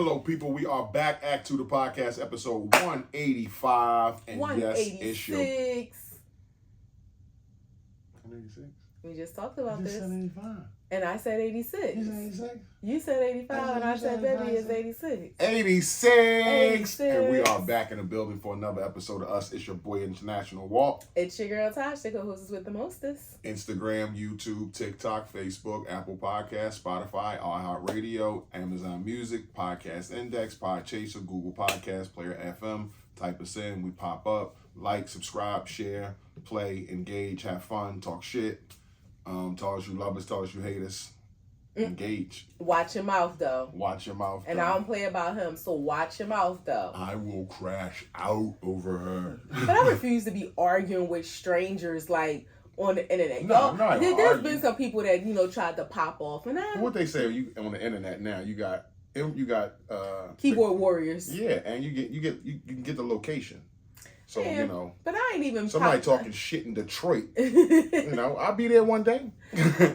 Hello, people. We are back at To The Podcast, episode 185. And 186. Yes, it's your... 186? We just talked about this. You said 85. And I said 86. You said 86? You said 85, and I said, baby, it's 86. 86! And we are back in the building for another episode of Us. It's your boy, International Walk. It's your girl, Tasha, who's with the mostest. Instagram, YouTube, TikTok, Facebook, Apple Podcasts, Spotify, iHeartRadio, Amazon Music, Podcast Index, Podchaser, Google Podcasts, Player FM. Type us in, we pop up. Like, subscribe, share, play, engage, have fun, talk shit. Tell us you love us, tell us you hate us. Engage. Watch your mouth, though. Watch your mouth, and I don't play about him, so watch your mouth, though. I will crash out over her. But I refuse to be arguing with strangers, like, on the internet. No, there's been some people that, tried to pop off. And what they say, you on the internet now, you got keyboard warriors. Yeah, and you can get the location. So, yeah, but I ain't even... Somebody talking shit in Detroit. I'll be there one day.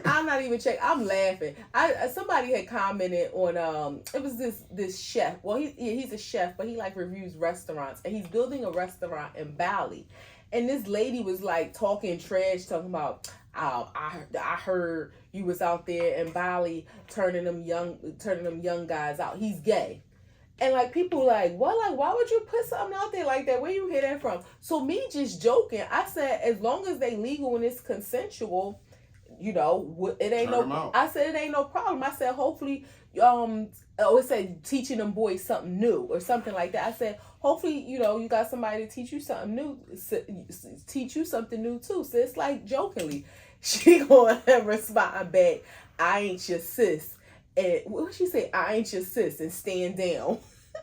I'm not even checking. I'm laughing. Somebody had commented on, it was this chef. Well, he's a chef, but he, reviews restaurants. And he's building a restaurant in Bali. And this lady was, talking trash, talking about, I heard you was out there in Bali turning them young guys out. He's gay. And, people what? Why would you put something out there like that? Where you hear that from? So, me just joking, I said, as long as they legal and it's consensual, it ain't no... I said, it ain't no problem. I said, hopefully, it said teaching them boys something new or something like that. I said, hopefully, you got somebody to teach you something new, too. So, it's jokingly. She going to respond back, I ain't your sis. And what she say? I ain't your sis, and stand down.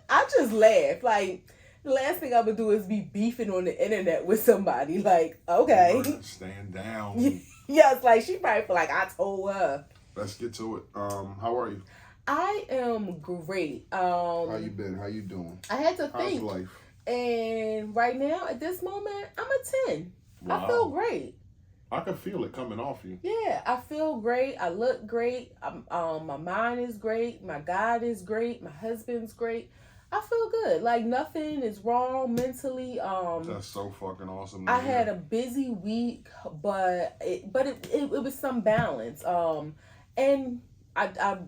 I just laugh. The last thing I would do is be beefing on the internet with somebody. Okay. Stand down. Yes, she probably feel like I told her. Let's get to it. How are you? I am great. How you been? How you doing? I had to think. How's life? And right now, at this moment, I'm a 10. Wow. I feel great. I can feel it coming off you. Yeah, I feel great. I look great. My mind is great. My God is great. My husband's great. I feel good. Nothing is wrong mentally. That's so fucking awesome. I had a busy week, but it was some balance. And I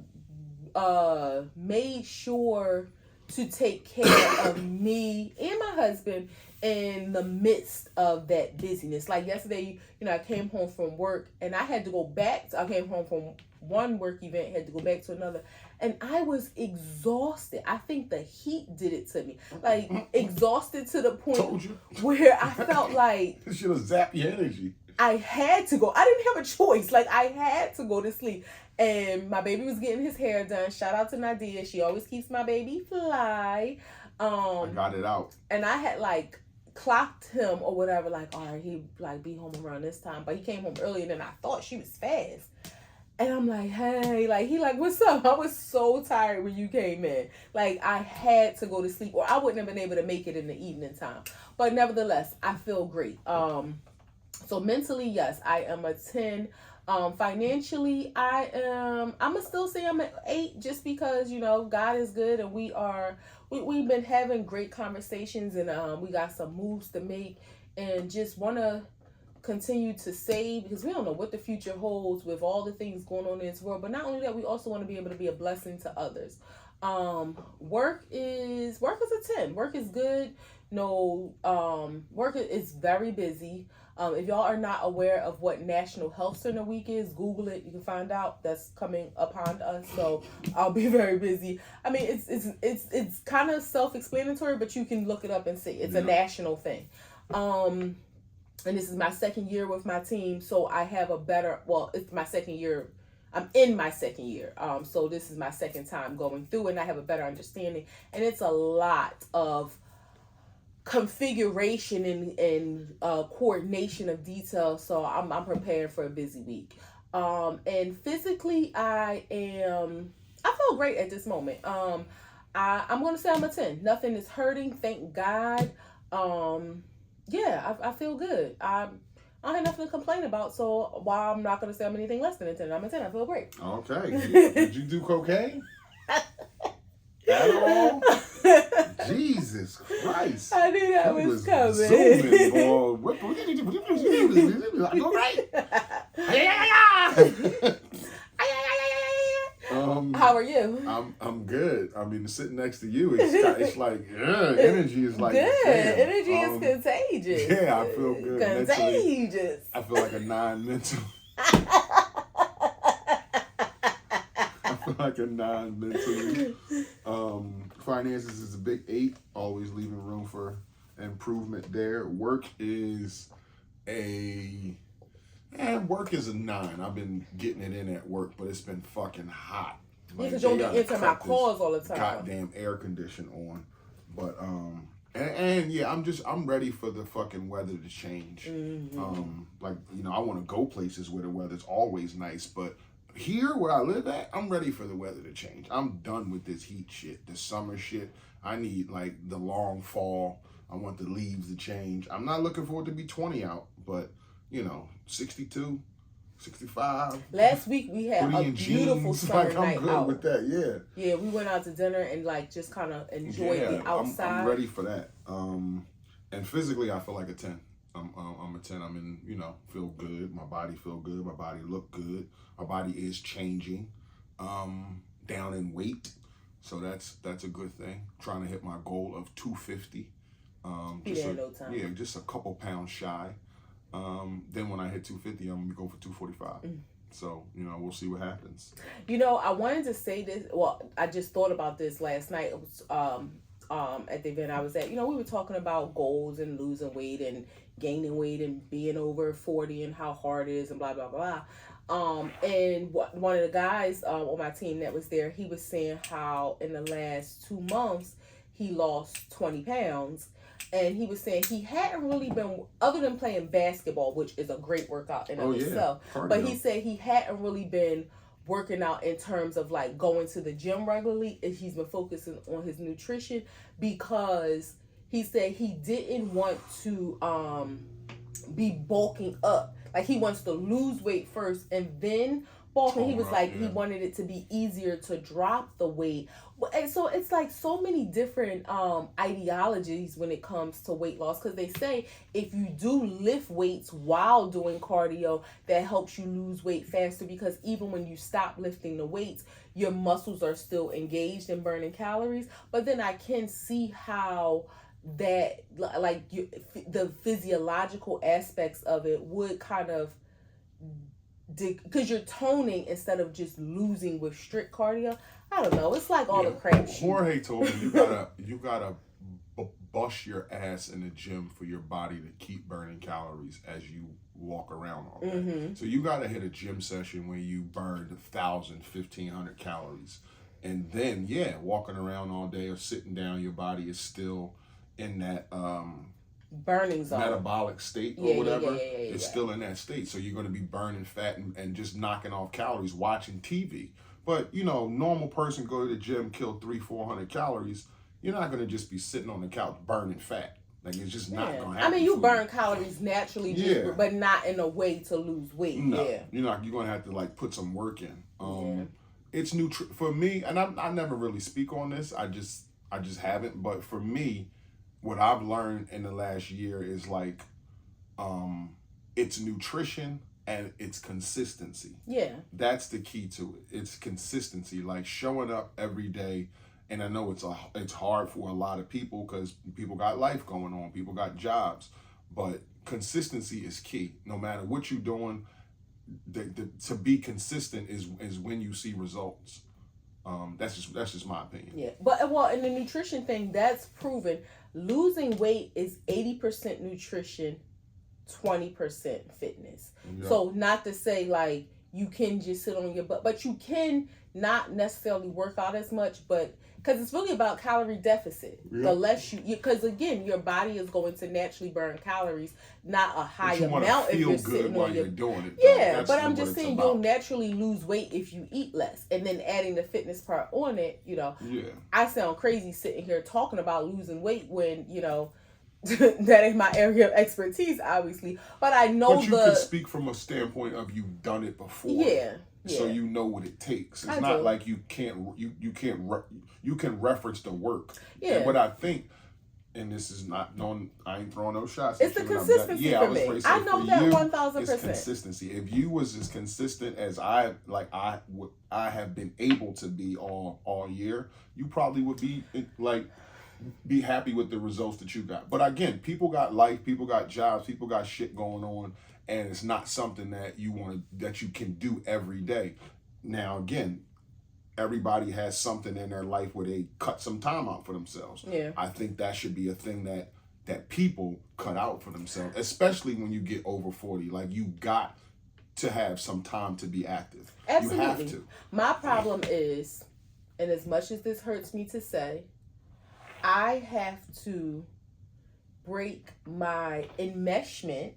made sure to take care of me and my husband in the midst of that busyness. Yesterday, I came home from work and I had to go back. I came home from one work event, had to go back to another. And I was exhausted. I think the heat did it to me. Exhausted to the point where I felt like... It should have zapped your energy. I had to go. I didn't have a choice. I had to go to sleep. And my baby was getting his hair done. Shout out to Nadia. She always keeps my baby fly. I got it out. And I had clocked him or whatever. All right, he'd be home around this time. But he came home earlier than I thought. She was fast. And I'm like, hey, he what's up? I was so tired when you came in. I had to go to sleep or I wouldn't have been able to make it in the evening time. But nevertheless, I feel great. So mentally, yes, I am a 10. Financially, I'ma still say I'm an 8 just because, God is good and we've been having great conversations and we got some moves to make and just want to continue to save because we don't know what the future holds with all the things going on in this world. But not only that, we also want to be able to be a blessing to others. Work is a 10. Work is good. Work is very busy. If y'all are not aware of what National Health Center Week is, Google it. You can find out. That's coming upon us. So I'll be very busy. I mean, it's kind of self-explanatory, but you can look it up and see. It's a national thing. And this is my second year with my team, so I have it's my second year. I'm in my second year. So this is my second time going through and I have a better understanding. And it's a lot of configuration and coordination of details. So I'm prepared for a busy week. And physically I feel great at this moment. I'm going to say I'm a 10. Nothing is hurting. Thank God. I feel good. I don't have nothing to complain about, so while I'm not going to say I'm anything less than a 10, I'm a 10. I feel great. Okay. Did you do cocaine? At all? Jesus Christ. I knew that was coming. Zooming, boy. You right? How are you? I'm good. I mean, sitting next to you, it's like energy is like good. Damn. Energy is contagious. Yeah, I feel good. Contagious. Mentally, I feel like a non-mental. I feel like a non-mentally. Finances is a big 8. Always leaving room for improvement there. Work is a 9. I've been getting it in at work, but it's been fucking hot. Like, because you only enter my calls all the time. Goddamn air condition on, but and yeah, I'm ready for the fucking weather to change. Mm-hmm. Like, you know, I want to go places where the weather's always nice, but here where I live at, I'm ready for the weather to change. I'm done with this heat shit, the summer shit. I need like the long fall. I want the leaves to change. I'm not looking for it to be 20 out, but you know, 62. 65. Last week we had a beautiful jeans. summer Like, night I'm good out. with that, yeah. Yeah, we went out to dinner and like just kind of enjoyed the outside. I'm ready for that. And physically, I feel like a 10. I'm a 10. I'm in, you know, feel good. My body feel good. My body look good. My body is changing. Down in weight, so that's a good thing. Trying to hit my goal of 250. Yeah, just a couple pounds shy. Then when I hit 250, I'm gonna go for 245. So, you know, we'll see what happens. You know, I wanted to say this. Well, I just thought about this last night. It was at the event I was at. You know, we were talking about goals and losing weight and gaining weight and being over 40 and how hard it is and blah blah blah. And one of the guys on my team that was there, he was saying how in the last 2 months he lost 20 pounds. And he was saying he hadn't really been, other than playing basketball, which is a great workout in of itself. But he said he hadn't really been working out in terms of like going to the gym regularly. And he's been focusing on his nutrition because he said he didn't want to be bulking up. Like he wants to lose weight first and then bulk. And he was like, he wanted it to be easier to drop the weight. And so it's like so many different ideologies when it comes to weight loss, because they say if you do lift weights while doing cardio, that helps you lose weight faster, because even when you stop lifting the weights, your muscles are still engaged in burning calories. But then I can see how that, like, the physiological aspects of it would kind of, because you're toning instead of just losing with strict cardio. I don't know. It's like all the crap shit. Jorge told me you gotta bust your ass in the gym for your body to keep burning calories as you walk around all day. Mm-hmm. So you gotta hit a gym session where you burn 1,000, 1,500 calories, and then walking around all day or sitting down, your body is still in that burning zone, metabolic state or whatever. It's still in that state, so you're going to be burning fat and just knocking off calories watching TV. But, you know, normal person go to the gym, kill 300-400 calories. You're not going to just be sitting on the couch burning fat. Like, it's just not going to happen. I mean, you burn calories naturally, but not in a way to lose weight. No, you're going to have to like put some work in. It's for me, and I never really speak on this. I just haven't. But for me, what I've learned in the last year is like, it's nutrition and it's consistency. Yeah. That's the key to it. It's consistency, like showing up every day. And I know it's hard for a lot of people because people got life going on, people got jobs, but consistency is key. No matter what you're doing, to be consistent is when you see results. That's just my opinion. Yeah, but in the nutrition thing, that's proven. Losing weight is 80% nutrition, 20% fitness. Yep. So not to say like you can just sit on your butt, but you can not necessarily work out as much, but because it's really about calorie deficit. Yep. The less because again, your body is going to naturally burn calories, not a high amount if you're sitting while you're doing it. Yeah, but I'm just saying you'll naturally lose weight if you eat less, and then adding the fitness part on it. You know, I sound crazy sitting here talking about losing weight when that ain't my area of expertise, obviously. But I know. But you can speak from a standpoint of you've done it before. Yeah. so you know what it takes. It's I not do. like you can reference the work. Yeah. And what I think, and this is not known, I ain't throwing no shots. It's the consistency for me. I know that 1,000%. It's consistency. If you was as consistent as I have been able to be all year, you probably would be happy with the results that you got. But again, people got life, people got jobs, people got shit going on, and it's not something that you can do every day. Now again, everybody has something in their life where they cut some time out for themselves. Yeah. I think that should be a thing that people cut out for themselves, especially when you get over 40. Like, you got to have some time to be active. Absolutely. You have to. My problem is, and as much as this hurts me to say, I have to break my enmeshment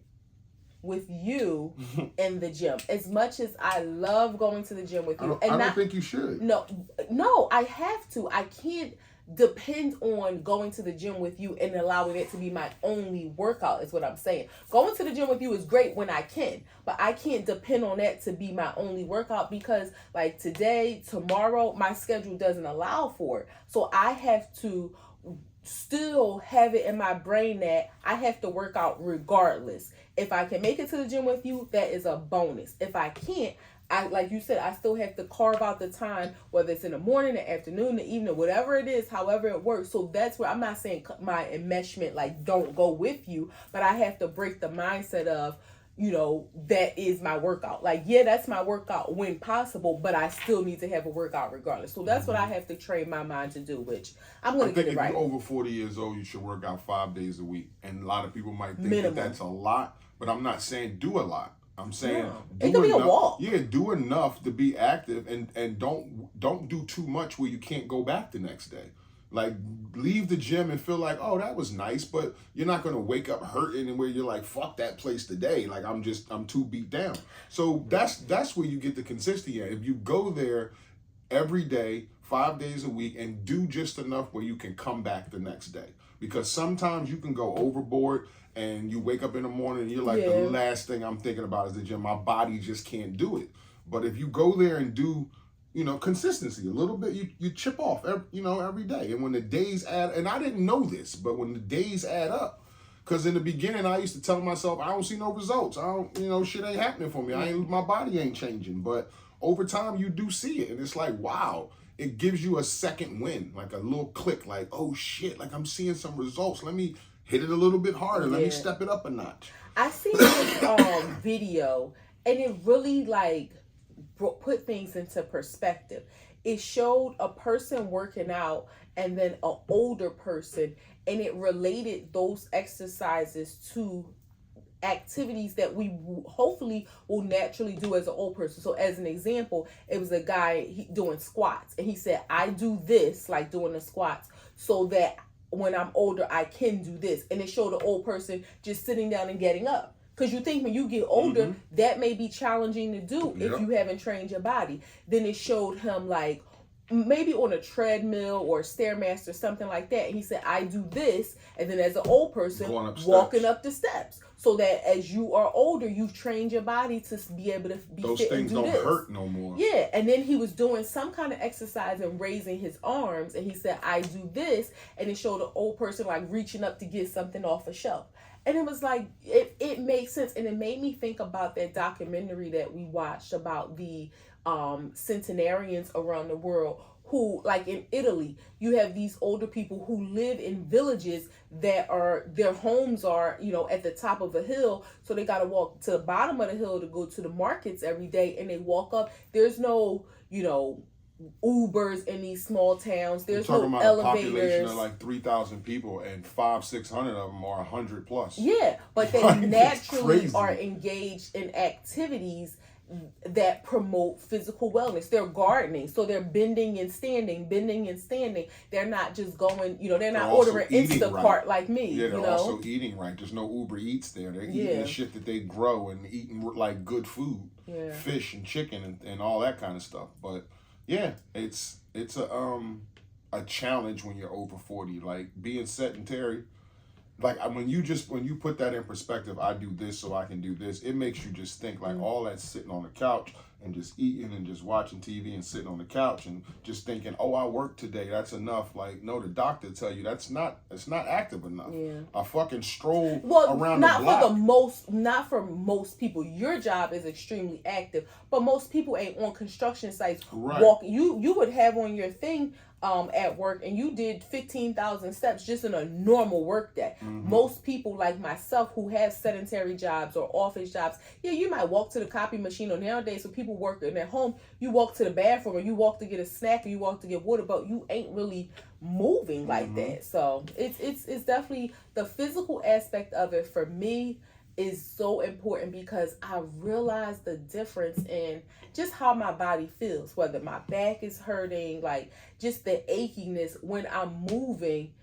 with you in the gym. As much as I love going to the gym with you, I don't think you should. No, I have to. I can't depend on going to the gym with you and allowing it to be my only workout, is what I'm saying. Going to the gym with you is great when I can, but I can't depend on that to be my only workout, because like today, tomorrow, my schedule doesn't allow for it. So I have to still have it in my brain that I have to work out regardless. If I can make it to the gym with you, that is a bonus. If I can't, like you said, I still have to carve out the time, whether it's in the morning, the afternoon, the evening, whatever it is, however it works. So that's where I'm not saying my enmeshment, like, don't go with you, but I have to break the mindset of, that is my workout. Like, yeah, that's my workout when possible, but I still need to have a workout regardless. So that's what I have to train my mind to do, which I'm going to get it right. I think if you're over 40 years old, you should work out 5 days a week. And a lot of people might think that that's a lot, but I'm not saying do a lot. I'm saying it could be a walk. Yeah, do enough to be active, and don't do too much where you can't go back the next day. Like, leave the gym and feel like, oh, that was nice, but you're not gonna wake up hurting and where you're like, fuck that place today. Like, I'm too beat down. So that's where you get the consistency at. If you go there every day, 5 days a week, and do just enough where you can come back the next day. Because sometimes you can go overboard and you wake up in the morning and you're like, the last thing I'm thinking about is the gym. My body just can't do it. But if you go there and do, consistency, a little bit, you chip off, every day. And when the days add, and I didn't know this, but when the days add up, because in the beginning I used to tell myself, I don't see no results. I don't, shit ain't happening for me. My body ain't changing. But over time you do see it. And it's like, wow, it gives you a second win, like a little click, like, oh shit, like I'm seeing some results. Let me hit it a little bit harder. Let me step it up a notch. I seen this video, and it really put things into perspective. It showed a person working out and then an older person, and it related those exercises to activities that we hopefully will naturally do as an old person. So as an example, it was a guy doing squats, and he said, I do this, like doing the squats, so that when I'm older I can do this. And it showed an old person just sitting down and getting up. Because you think when you get older, that may be challenging to do if you haven't trained your body. Then it showed him like maybe on a treadmill or a Stairmaster, something like that. And he said, I do this. And then as an old person, walking up the steps. So that as you are older, you've trained your body to be able to be those fit things and do don't this. hurt no more. Yeah. And then he was doing some kind of exercise and raising his arms. And he said, I do this. And it showed an old person like reaching up to get something off a shelf. And it was like, it made sense. And it made me think about that documentary that we watched about the centenarians around the world who, like in Italy, you have these older people who live in villages that their homes are, at the top of a hill. So they got to walk to the bottom of the hill to go to the markets every day. And they walk up. There's no, Ubers in these small towns. There's no elevators. A population of like 3,000 people, and 500-600 of them are 100 plus. Yeah, but they naturally are engaged in activities that promote physical wellness. They're gardening, so they're bending and standing. They're not just going, they're not ordering Instacart like me. Yeah, they're also eating right. There's no Uber Eats there. They're eating the shit that they grow and eating like good food, fish and chicken and all that kind of stuff. But yeah, it's a challenge when you're over 40. Like being sedentary, like when you put that in perspective, I do this so I can do this. It makes you just think like all that sitting on the couch, and just eating and just watching TV and sitting on the couch and just thinking, oh, I worked today, that's enough. Like, no, the doctor tell you it's not active enough. Yeah. A fucking stroll around not the block. Not for most people. Your job is extremely active, but most people ain't on construction sites walking. You would have on your thing at work, and you did 15,000 steps just in a normal work day. Mm-hmm. Most people like myself who have sedentary jobs or office jobs, you might walk to the copy machine, or nowadays when people working at home, you walk to the bathroom, or you walk to get a snack, or you walk to get water, but you ain't really moving like that. So it's definitely the physical aspect of it for me is so important, because I realize the difference in just how my body feels, whether my back is hurting, like just the achiness when I'm moving,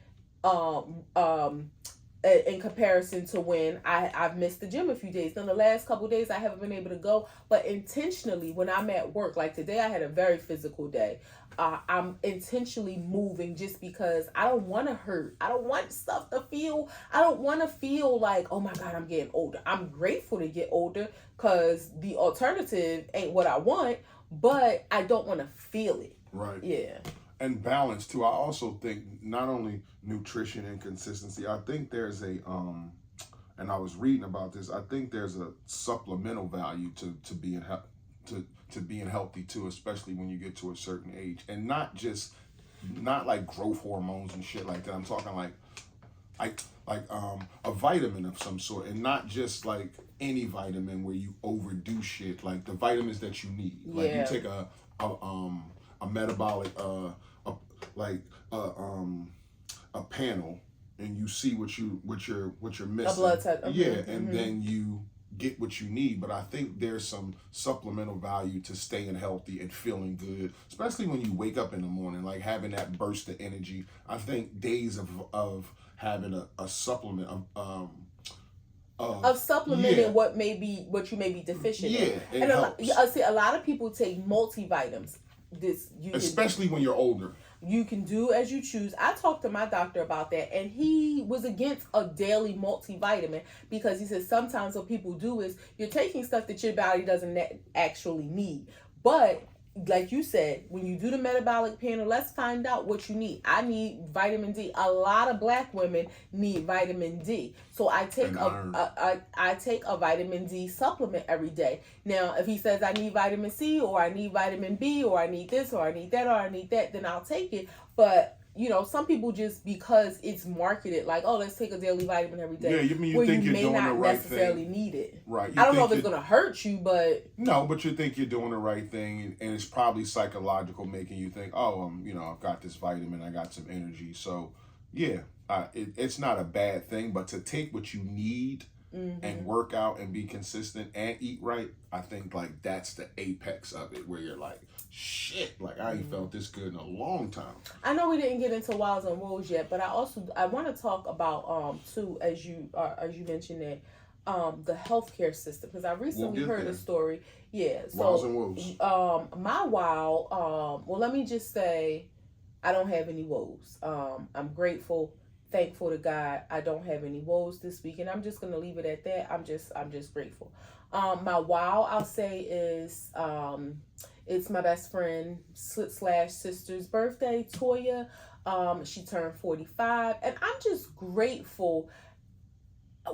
in comparison to when I've missed the gym a few days. Then the last couple of days I haven't been able to go, but intentionally when I'm at work, like today I had a very physical day. I'm intentionally moving just because I don't want to hurt. I don't want stuff to feel. I don't want to feel like, oh my God, I'm getting older. I'm grateful to get older because the alternative ain't what I want, but I don't want to feel it. Right. Yeah. And balance too. I also think not only nutrition and consistency, I think there's a and I was reading about this, I think there's a supplemental value to being to being healthy too, especially when you get to a certain age. And not like growth hormones and shit like that. I'm talking like a vitamin of some sort, and not just like any vitamin where you overdo shit. Like the vitamins that you need. Like you take a metabolic a panel, and you see what you're missing. A blood test. And then you get what you need. But I think there's some supplemental value to staying healthy and feeling good, especially when you wake up in the morning, like having that burst of energy. I think days of having a supplement of supplementing what you may be deficient in. And a lot of people take multivitamins. Especially when you're older. You can do as you choose. I talked to my doctor about that, and he was against a daily multivitamin because he says sometimes what people do is you're taking stuff that your body doesn't actually need. But like you said, when you do the metabolic panel, let's find out what you need. I need vitamin D. A lot of black women need vitamin D. So I take I take a vitamin D supplement every day. Now, if he says I need vitamin C, or I need vitamin B, or I need this, or I need that, or I need that, then I'll take it. But some people just because it's marketed like, oh, let's take a daily vitamin every day. Yeah, you think you're doing the right thing. May not necessarily need it. Right. I don't know if it's going to hurt you, but... No, but you think you're doing the right thing, and it's probably psychological, making you think, oh, I've got this vitamin, I got some energy. So, yeah, it's not a bad thing, but to take what you need and work out and be consistent and eat right, I think, like, that's the apex of it, where you're like, shit, like I ain't felt this good in a long time. I know we didn't get into Wiles and Woes yet, but I want to talk about too, as you mentioned that the healthcare system, because I recently heard a story. Yeah, so Wiles and Woes. My wow, well, let me just say, I don't have any woes. I'm grateful, thankful to God. I don't have any woes this week, and I'm just gonna leave it at that. I'm just grateful. My wow, I'll say, is it's my best friend / sister's birthday, Toya. She turned 45, and I'm just grateful.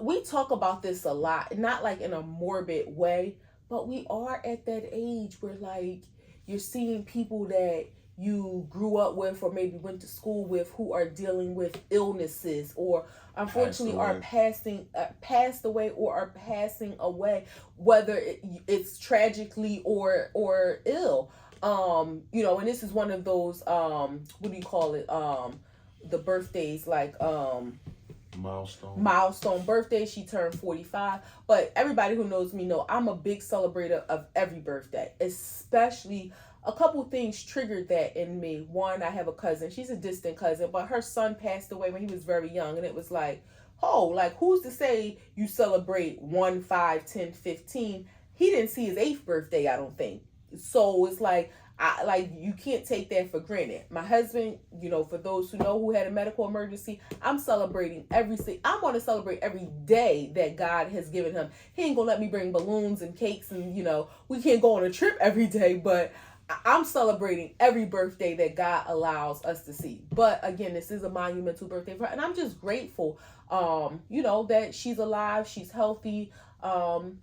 We talk about this a lot, not like in a morbid way, but we are at that age where like you're seeing people that you grew up with or maybe went to school with who are dealing with illnesses or unfortunately are passed away or are passing away, whether it's tragically or ill. And this is one of those what do you call it, the birthdays, like milestone birthday. She turned 45, but everybody who knows me know I'm a big celebrator of every birthday, especially a couple things triggered that in me. One, I have a cousin. She's a distant cousin, but her son passed away when he was very young. And it was like, oh, like, who's to say you celebrate 1, 5, 10, 15? He didn't see his 8th birthday, I don't think. So it's like, You can't take that for granted. My husband, for those who know, who had a medical emergency, I'm celebrating I'm going to celebrate every day that God has given him. He ain't going to let me bring balloons and cakes and, we can't go on a trip every day, but I'm celebrating every birthday that God allows us to see. But again, this is a monumental birthday for her, and I'm just grateful, that she's alive, she's healthy. So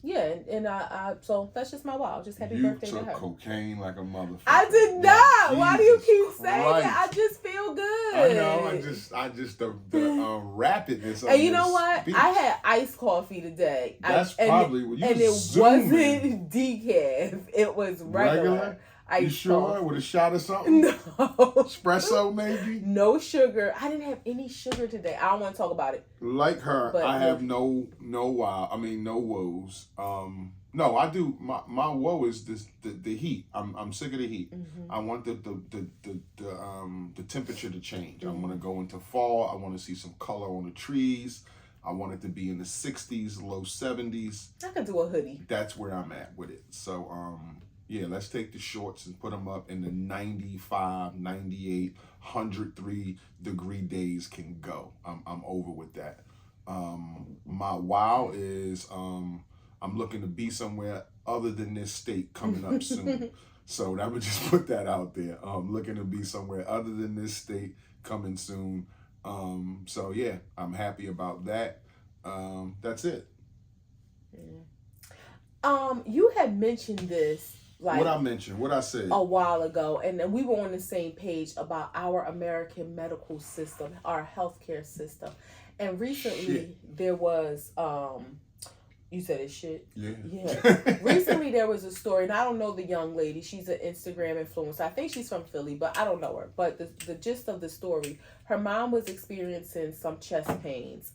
that's just my wow. Just happy birthday to her. You took cocaine like a motherfucker. I did not. Like, why do you keep Christ. saying that? I just feel good. I know. I just the rapidness of And you know what? speech. I had iced coffee today. That's probably what you and it wasn't decaf. It was regular. You sure? Coffee. With a shot or something? No. Espresso, maybe? No sugar. I didn't have any sugar today. I don't want to talk about it. Like her, I have no woes. No, I do. My woe is the heat. I'm sick of the heat. Mm-hmm. I want the temperature to change. Mm-hmm. I want to go into fall. I want to see some color on the trees. I want it to be in the 60s, low 70s. I could do a hoodie. That's where I'm at with it. So, yeah, let's take the shorts and put them up in the 95, 98, 103 degree days can go. I'm over with that. My wow is I'm looking to be somewhere other than this state coming up soon. So I would just put that out there. I'm looking to be somewhere other than this state coming soon. So yeah, I'm happy about that. That's it. You had mentioned this. What I mentioned, what I said a while ago, and we were on the same page about our American medical system, our healthcare system. And recently there was you said it's shit? Yeah. Recently there was a story, and I don't know the young lady. She's an Instagram influencer. I think she's from Philly, but I don't know her. But the gist of the story, her mom was experiencing some chest pains.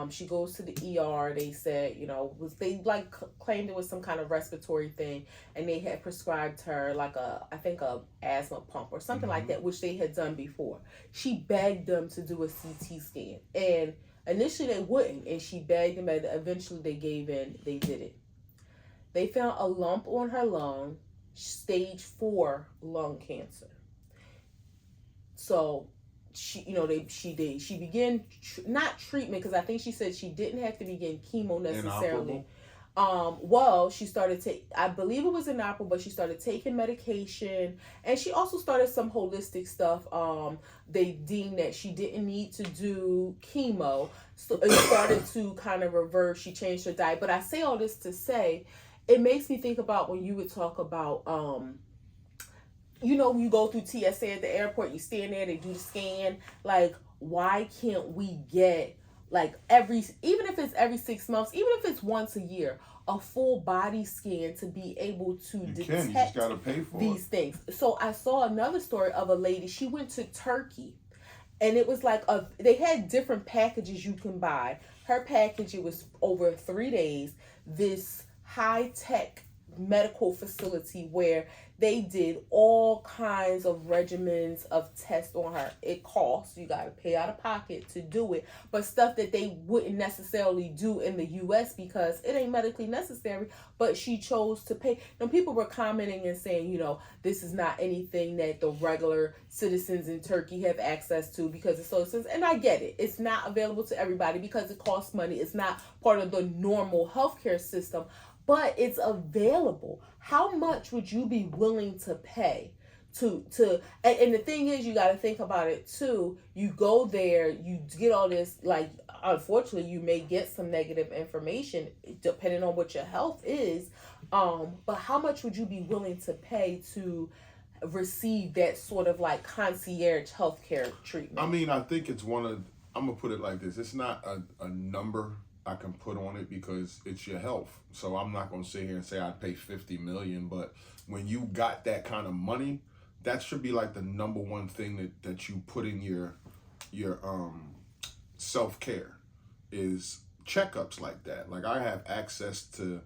She goes to the ER. They said, they claimed it was some kind of respiratory thing, and they had prescribed her I think a asthma pump or something like that, which they had done before. She begged them to do a CT scan, and initially they wouldn't, and she begged them, and eventually they gave in. They did it. They found a lump on her lung, stage 4 lung cancer. So she began not treatment, because I think she said she didn't have to begin chemo necessarily. She started I believe it was inoperable, but she started taking medication, and she also started some holistic stuff. They deemed that she didn't need to do chemo, so it started to kind of reverse. She changed her diet. But I say all this to say, it makes me think about when you would talk about you go through TSA at the airport, you stand there, they do the scan. Why can't we get even if it's every 6 months, even if it's once a year, a full body scan to be able to detect you just gotta pay for these things. So I saw another story of a lady. She went to Turkey, and it was they had different packages you can buy. Her package, it was over 3 days, this high-tech medical facility where they did all kinds of regimens of tests on her. It costs, you gotta pay out of pocket to do it, but stuff that they wouldn't necessarily do in the US because it ain't medically necessary, but she chose to pay. Now people were commenting and saying, this is not anything that the regular citizens in Turkey have access to because it's so expensive. And I get it. It's not available to everybody because it costs money. It's not part of the normal healthcare system, but it's available. How much would you be willing to pay and the thing is, you got to think about it too. You go there, you get all this, unfortunately you may get some negative information depending on what your health is, but how much would you be willing to pay to receive that sort of concierge healthcare treatment? I mean, I think it's I'm gonna put it like this. It's not a number I can put on it because it's your health. So I'm not going to sit here and say I'd pay $50 million, but when you got that kind of money, that should be the number one thing that you put in your self-care is checkups like that. I have access to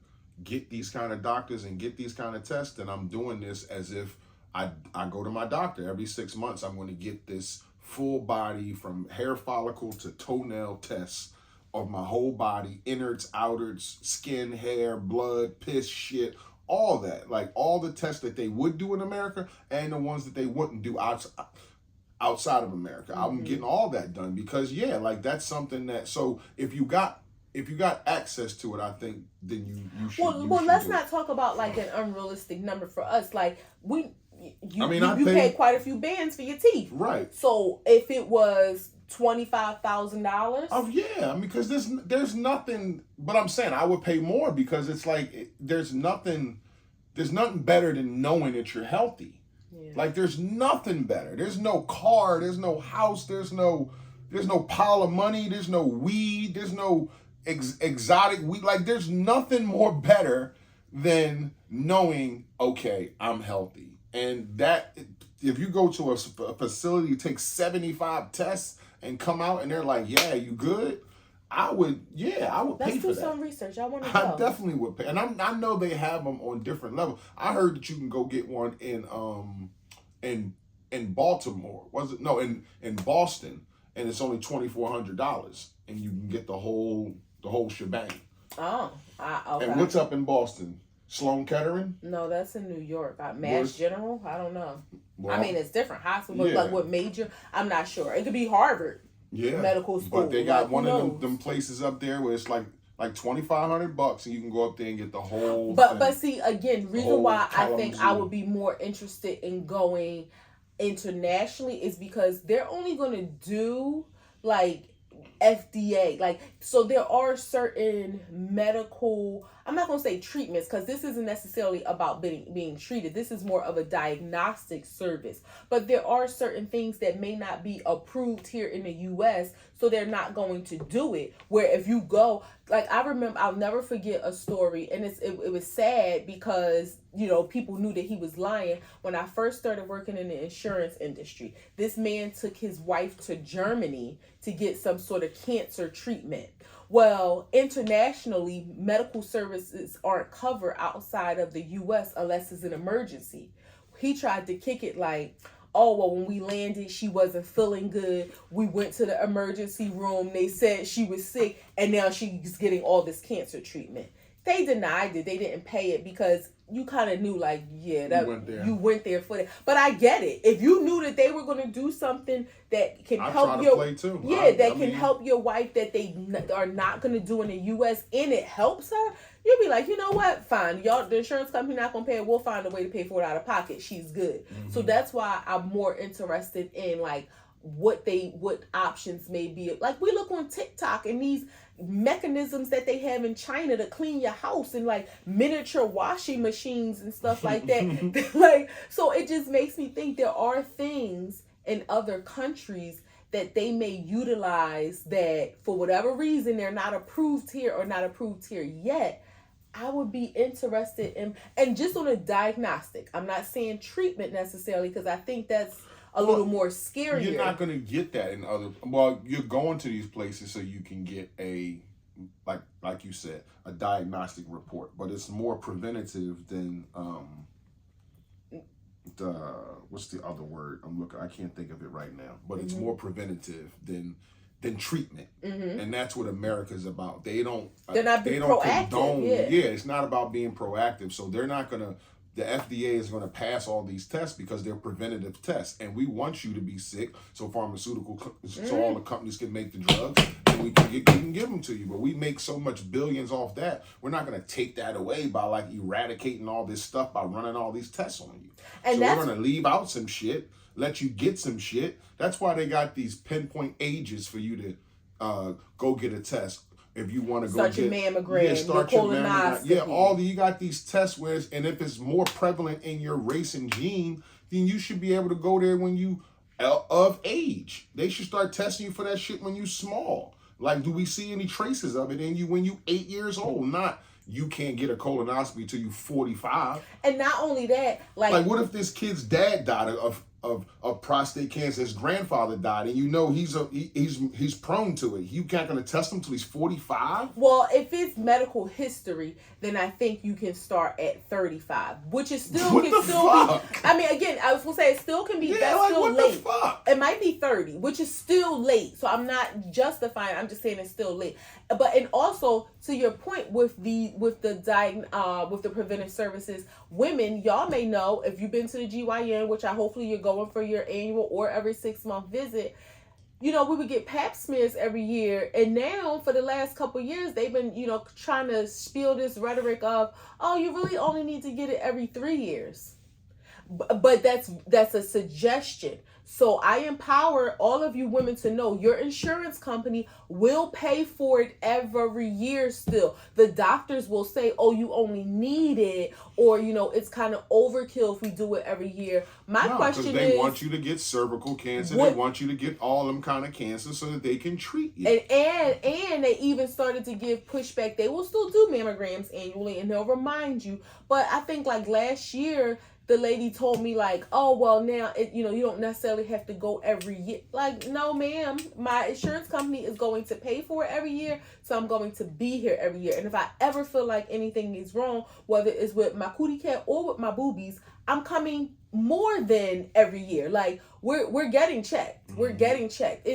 get these kind of doctors and get these kind of tests, and I'm doing this as if I go to my doctor every 6 months. I'm going to get this full body from hair follicle to toenail tests of my whole body, innards, outwards, skin, hair, blood, piss, shit, all that, like all the tests that they would do in America and the ones that they wouldn't do outside of America. I'm getting all that done because like that's something that, so if you got access to it, I think then you should. Well, let's not talk about like an unrealistic number for us. Like you pay quite a few bands for your teeth, right? So if it was $25,000, oh yeah, I mean, because there's nothing. But I'm saying I would pay more because it's like there's nothing better than knowing that you're healthy. Yeah. Like there's nothing better. There's no car. There's no house. There's no pile of money. There's no weed. There's no exotic weed. Like there's nothing more better than knowing, okay, I'm healthy. And that if you go to a facility, take 75 tests and come out and they're like, yeah, you good? I would pay for that. Let's do some research. I want to I definitely would pay. And I know they have them on different levels. I heard that you can go get one in Baltimore. Was it? No, in Boston, and it's only $2,400, and you can get the whole shebang. Oh, okay. And what's up in Boston? Sloan Kettering? No, that's in New York. Mass General? I don't know. Well, I mean, it's different hospitals. Like what major? I'm not sure. It could be Harvard. Yeah, medical school. But they got one of them places up there where it's like $2,500, and you can go up there and get the whole. But see, again, reason why I think I would be more interested in going internationally is because they're only going to do like FDA, like, so there are certain medical, I'm not going to say treatments because this isn't necessarily about being treated. This is more of a diagnostic service. But there are certain things that may not be approved here in the U.S., so they're not going to do it. Where if you go, like I remember, I'll never forget a story, and it was sad because, you know, people knew that he was lying. When I first started working in the insurance industry, this man took his wife to Germany to get some sort of cancer treatment. Well, internationally, medical services aren't covered outside of the U.S. unless it's an emergency. He tried to kick it like, oh, well, when we landed, she wasn't feeling good. We went to the emergency room. They said she was sick, and now she's getting all this cancer treatment. They denied it. They didn't pay it because you kind of knew, like, yeah, that you went there for that. But I get it. If you knew that they were going to do something that can help your help your wife that they are not going to do in the U.S. and it helps her, you'll be like, you know what? Fine, y'all, the insurance company not going to pay it. We'll find a way to pay for it out of pocket. She's good. Mm-hmm. So that's why I'm more interested in like what options may be. Like we look on TikTok and these mechanisms that they have in China to clean your house and like miniature washing machines and stuff like that. Like, so it just makes me think there are things in other countries that they may utilize that for whatever reason they're not approved here or not approved here yet. I would be interested in, and just on a diagnostic. I'm not saying treatment necessarily because I think that's a little more scarier. You're not going to get that in other. Well, you're going to these places so you can get a, like you said, a diagnostic report, but it's more preventative than what's the other word I'm looking. I can't think of it right now, but it's more preventative than treatment, and that's what America's about. They're not being proactive. It's not about being proactive. So they're not gonna. The FDA is going to pass all these tests because they're preventative tests, and we want you to be sick so so all the companies can make the drugs and we can give them to you. But we make so much billions off that, we're not going to take that away by like eradicating all this stuff by running all these tests on you. And so we're going to leave out some shit, let you get some shit. That's why they got these pinpoint ages for you to go get a test. If you want to go get your mammogram, start your colonoscopy. You got these tests and if it's more prevalent in your race and gene, then you should be able to go there when you of age. They should start testing you for that shit when you small. Like, do we see any traces of it in you when you 8 years old? Not you can't get a colonoscopy till you 45. And not only that, like what if this kid's dad died of of prostate cancer. His grandfather died, and you know he's prone to it. You can't gonna test him till he's 45. Well, if it's medical history, then I think you can start at 35, which is still What can the still fuck? be. I mean, again, I was gonna say it still can be. Yeah, That's like still what late. the fuck? It might be 30, which is still late. So I'm not justifying. I'm just saying it's still late. But and also to your point with the preventive services, women, y'all may know if you've been to the GYN, which I hopefully you're going for your annual or every 6-month visit. You know, we would get pap smears every year, and now for the last couple of years, they've been, trying to spiel this rhetoric of, oh, you really only need to get it every 3 years. But that's a suggestion. So I empower all of you women to know your insurance company will pay for it every year still. The doctors will say, oh, you only need it, or, it's kind of overkill if we do it every year. My question is... they want you to get cervical cancer. They want you to get all them kind of cancers so that they can treat you. And they even started to give pushback. They will still do mammograms annually, and they'll remind you. But I think like last year... the lady told me like, oh, well, now, you don't necessarily have to go every year. Like, no, ma'am, my insurance company is going to pay for it every year. So I'm going to be here every year. And if I ever feel like anything is wrong, whether it's with my cootie cat or with my boobies, I'm coming more than every year. Like we're getting checked. We're getting checked.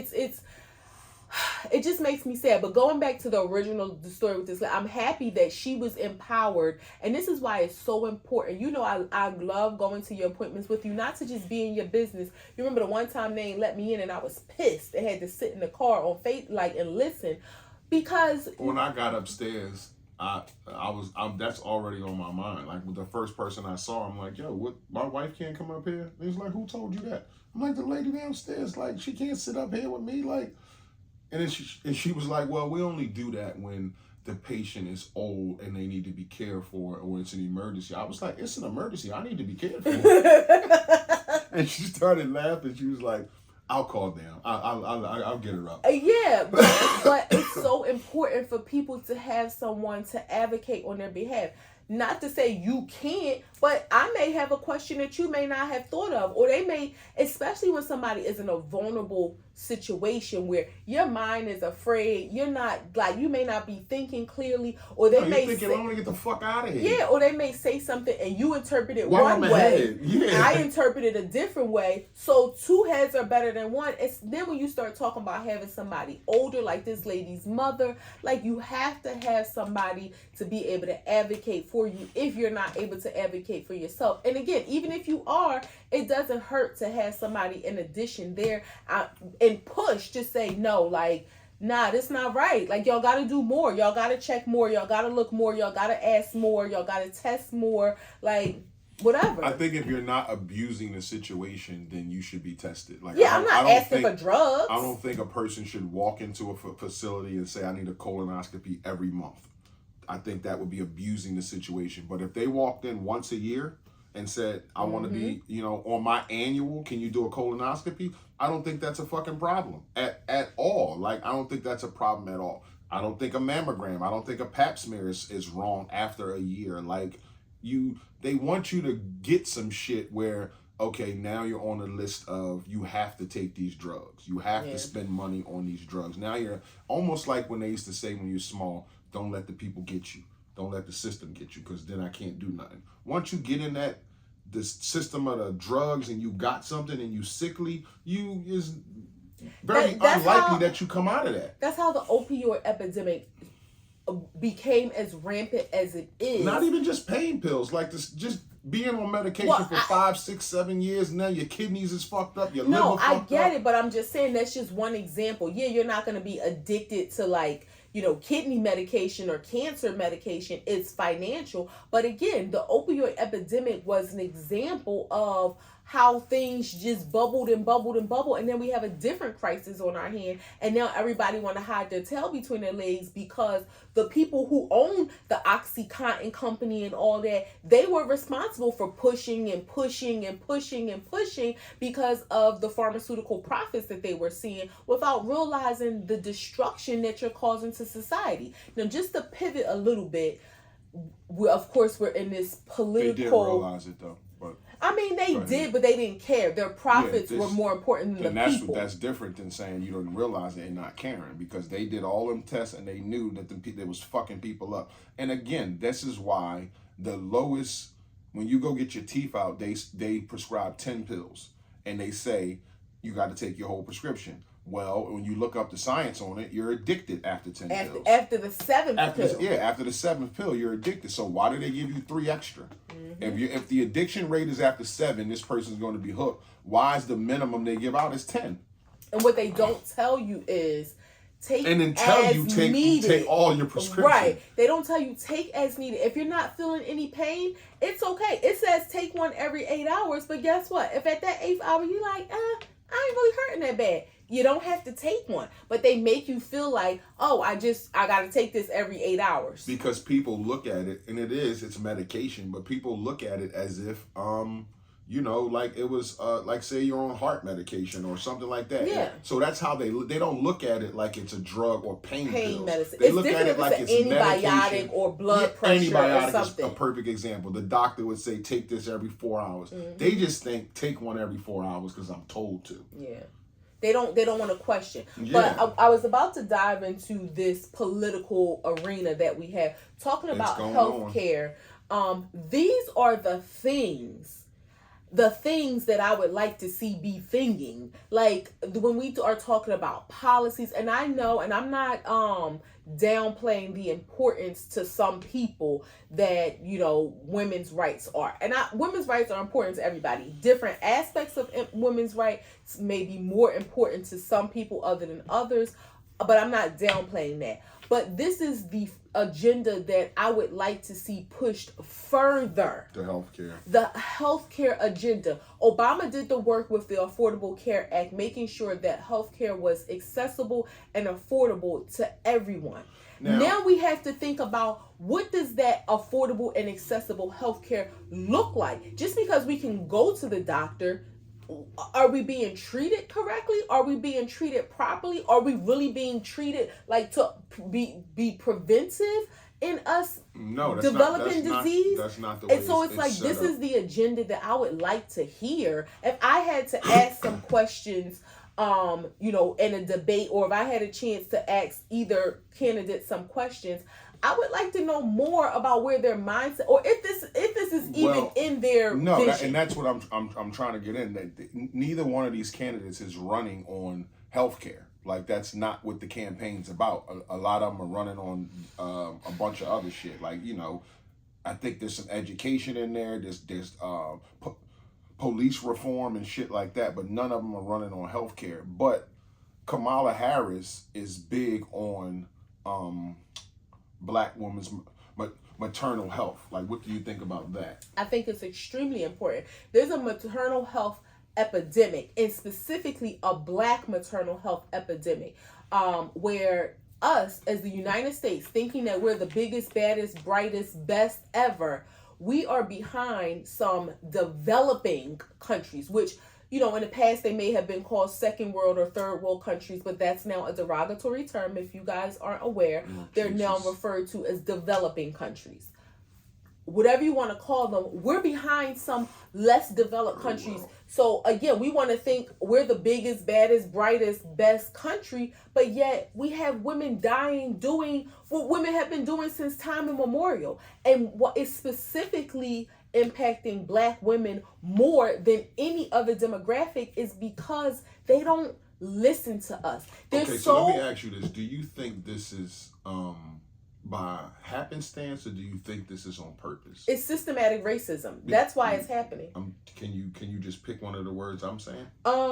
It just makes me sad. But going back to the story with this, I'm happy that she was empowered. And this is why it's so important. I love going to your appointments with you, not to just be in your business. You remember the one time they ain't let me in and I was pissed. They had to sit in the car on faith, and listen. Because when I got upstairs, that's already on my mind. Like with the first person I saw, I'm like, yo, what? My wife can't come up here? He was like, who told you that? I'm like, the lady downstairs, like, she can't sit up here with me, like. And then she was like, well, we only do that when the patient is old and they need to be cared for, or it's an emergency. I was like, it's an emergency. I need to be cared for. And she started laughing. She was like, I'll call down. I'll get her up. Yeah, but it's so important for people to have someone to advocate on their behalf. Not to say you can't, but I may have a question that you may not have thought of. Or they may, especially when somebody is in a vulnerable situation where your mind is afraid, you're not, like, you may not be thinking clearly, or they may thinking, I want to get the fuck out of here. Yeah, or they may say something and you interpret it one way. Yeah. I interpret it a different way. So 2 heads are better than one. It's then when you start talking about having somebody older, like this lady's mother, like you have to have somebody to be able to advocate for you if you're not able to advocate for yourself. And again, even if you are, it doesn't hurt to have somebody in addition there and push to say, no, like, nah, this not right. Like, y'all got to do more. Y'all got to check more. Y'all got to look more. Y'all got to ask more. Y'all got to test more. Like, whatever. I think if you're not abusing the situation, then you should be tested. Like, yeah, I'm not asking for drugs. I don't think a person should walk into a facility and say, I need a colonoscopy every month. I think that would be abusing the situation. But if they walked in once a year and said, I want to be, on my annual, can you do a colonoscopy? I don't think that's a fucking problem at all. Like, I don't think that's a problem at all. I don't think a mammogram, I don't think a pap smear is wrong after a year. Like, they want you to get some shit where, okay, now you're on a list of, you have to take these drugs. You have to spend money on these drugs. Now you're almost like when they used to say when you're small, don't let the people get you. Don't let the system get you, because then I can't do nothing. Once you get in the system of the drugs and you got something and you sickly, you is very unlikely that you come out of that. That's how the opioid epidemic became as rampant as it is. Not even just pain pills, like this, just being on medication for 5, 6, 7 years. Now your kidneys is fucked up. Your liver fucked up. No, I get it, but I'm just saying that's just one example. Yeah, you're not going to be addicted to, like, kidney medication or cancer medication. It's financial. But again, the opioid epidemic was an example of how things just bubbled and bubbled and bubbled. And then we have a different crisis on our hand. And now everybody want to hide their tail between their legs because the people who own the OxyContin company and all that, they were responsible for pushing and pushing and pushing and pushing because of the pharmaceutical profits that they were seeing without realizing the destruction that you're causing to society. Now, just to pivot a little bit, of course, we're in this political... They did realize it, though. But I mean, they Go ahead. did, but they didn't care. Their profits were more important than the people. That's different than saying you don't realize they're not caring, because they did all them tests and they knew that they was fucking people up. And again, this is why the lowest, when you go get your teeth out, they prescribe 10 pills and they say you got to take your whole prescription. Well, when you look up the science on it, you're addicted after 10 pills. After the seventh pill. After the 7th pill, you're addicted. So why do they give you 3 extra? If the addiction rate is after 7, this person's going to be hooked. Why is the minimum they give out is 10? And what they don't tell you is take and then tell you take all your prescription. Right. They don't tell you take as needed. If you're not feeling any pain, it's okay. It says take one every 8 hours, but guess what? If at that 8th hour you like, I ain't really hurting that bad, you don't have to take one. But they make you feel like, oh, I got to take this every 8 hours. Because people look at it, and it's medication, but people look at it as if, like it was, like say you're on heart medication or something like that. Yeah. So that's how they don't look at it like it's a drug or pain pills. Medicine. They it's look at it like it's antibiotic medication. or blood pressure or something. Is a perfect example. The doctor would say, take this every 4 hours. They just think, take one every 4 hours because I'm told to. Yeah. They don't want to question. Yeah. But I was about to dive into this political arena that we have, talking about healthcare. These are the things that I would like to see be thinking. Like when we are talking about policies, and I know, and I'm not downplaying the importance to some people that, women's rights are. And women's rights are important to everybody. Different aspects of women's rights may be more important to some people other than others, but I'm not downplaying that. But this is the agenda that I would like to see pushed further. The healthcare agenda. Obama did the work with the Affordable Care Act, making sure that healthcare was accessible and affordable to everyone. Now we have to think about, what does that affordable and accessible healthcare look like? Just because we can go to the doctor, are we being treated correctly? Are we being treated properly? Are we really being treated like to be preventive in us developing disease? That's not the way. And so it's like, this is the agenda that I would like to hear. If I had to ask some questions, in a debate, or if I had a chance to ask either candidate some questions, I would like to know more about where their mindset, or if this is even in their vision. And that's what I'm trying to get in. That neither one of these candidates is running on healthcare. Like, that's not what the campaign's about. A lot of them are running on a bunch of other shit. Like, I think there's some education in there. There's police reform and shit like that, but none of them are running on healthcare. But Kamala Harris is big on Black women's maternal health. Like, what do you think about that? I think it's extremely important. There's a maternal health epidemic, and specifically a Black maternal health epidemic, where us as the United States, thinking that we're the biggest, baddest, brightest, best ever, we are behind some developing countries, which, in the past they may have been called second world or third world countries, but that's now a derogatory term. If you guys aren't aware, they're now referred to as developing countries. Whatever you want to call them, we're behind some less developed countries. So again, we want to think we're the biggest, baddest, brightest, best country, but yet we have women dying doing what women have been doing since time immemorial. And what is specifically impacting Black women more than any other demographic is because they don't listen to us. So let me ask you this. Do you think this is by happenstance, or do you think this is on purpose? It's systematic racism. That's why it's happening. Can you just pick one of the words I'm saying?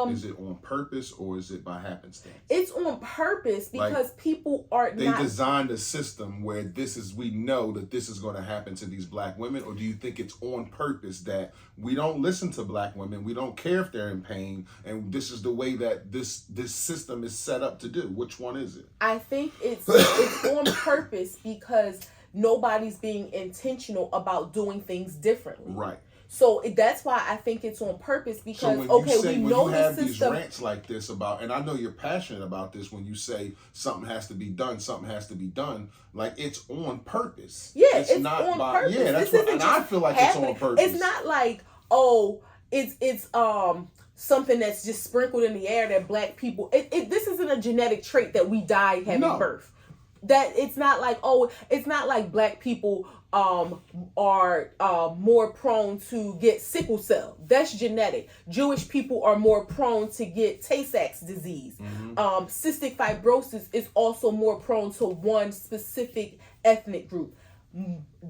Is it on purpose, or is it by happenstance? It's on purpose because people are they designed a system where we know that this is going to happen to these Black women, or do you think it's on purpose that we don't listen to Black women, we don't care if they're in pain, and this is the way that this system is set up to do? Which one is it? I think it's on purpose because nobody's being intentional about doing things differently. Right. So that's why I think it's on purpose, because we know the system. When you have these rants like this about, and I know you're passionate about this, when you say something has to be done, like it's on purpose. Yeah, it's not on purpose. Yeah, that's what, and I feel like it's on purpose. It's not like, it's something that's just sprinkled in the air that black people. This isn't a genetic trait that we die having birth. That it's not like it's not like black people are more prone to get sickle cell. That's genetic. Jewish people are more prone to get Tay-Sachs disease. Cystic fibrosis is also more prone to one specific ethnic group.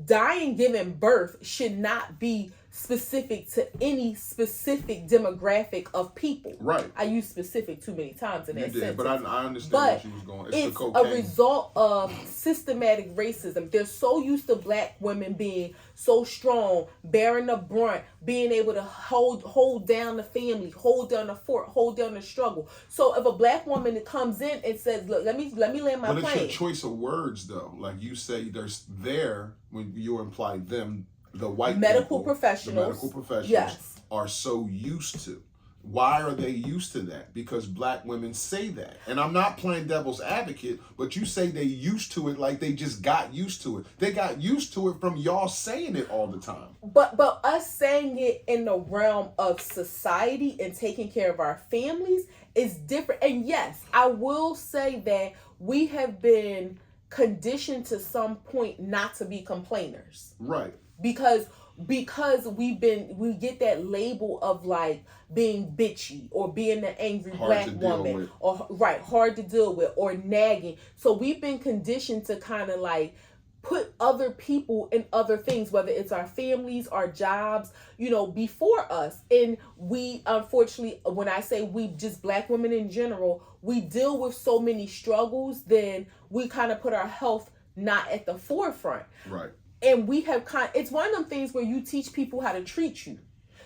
Dying giving birth should not be specific to any specific demographic of people. Right. I use specific too many times in that sentence. But I understand where she was going. It's a result of systematic racism. They're so used to black women being so strong, bearing the brunt, being able to hold down the family, hold down the fort, hold down the struggle. So if a black woman comes in and says, "Look, let me land my plane." But it's your choice of words, though. Like you say, there's there when you imply them. The white medical people, professionals, the medical professionals yes, are so used to. Why are they used to that? Because black women say that. And I'm not playing devil's advocate, but you say they used to it like they just got used to it. They got used to it from y'all saying it all the time. But us saying it in the realm of society and taking care of our families is different. And yes, I will say that we have been conditioned to some point not to be complainers. Right. Because we get that label of like being bitchy or being the angry black woman or hard to deal with or nagging. So we've been conditioned to kind of like put other people in other things, whether it's our families, our jobs, before us. And we, unfortunately, when I say we, just black women in general, we deal with so many struggles, then we kind of put our health not at the forefront. Right. And we have it's one of them things where you teach people how to treat you.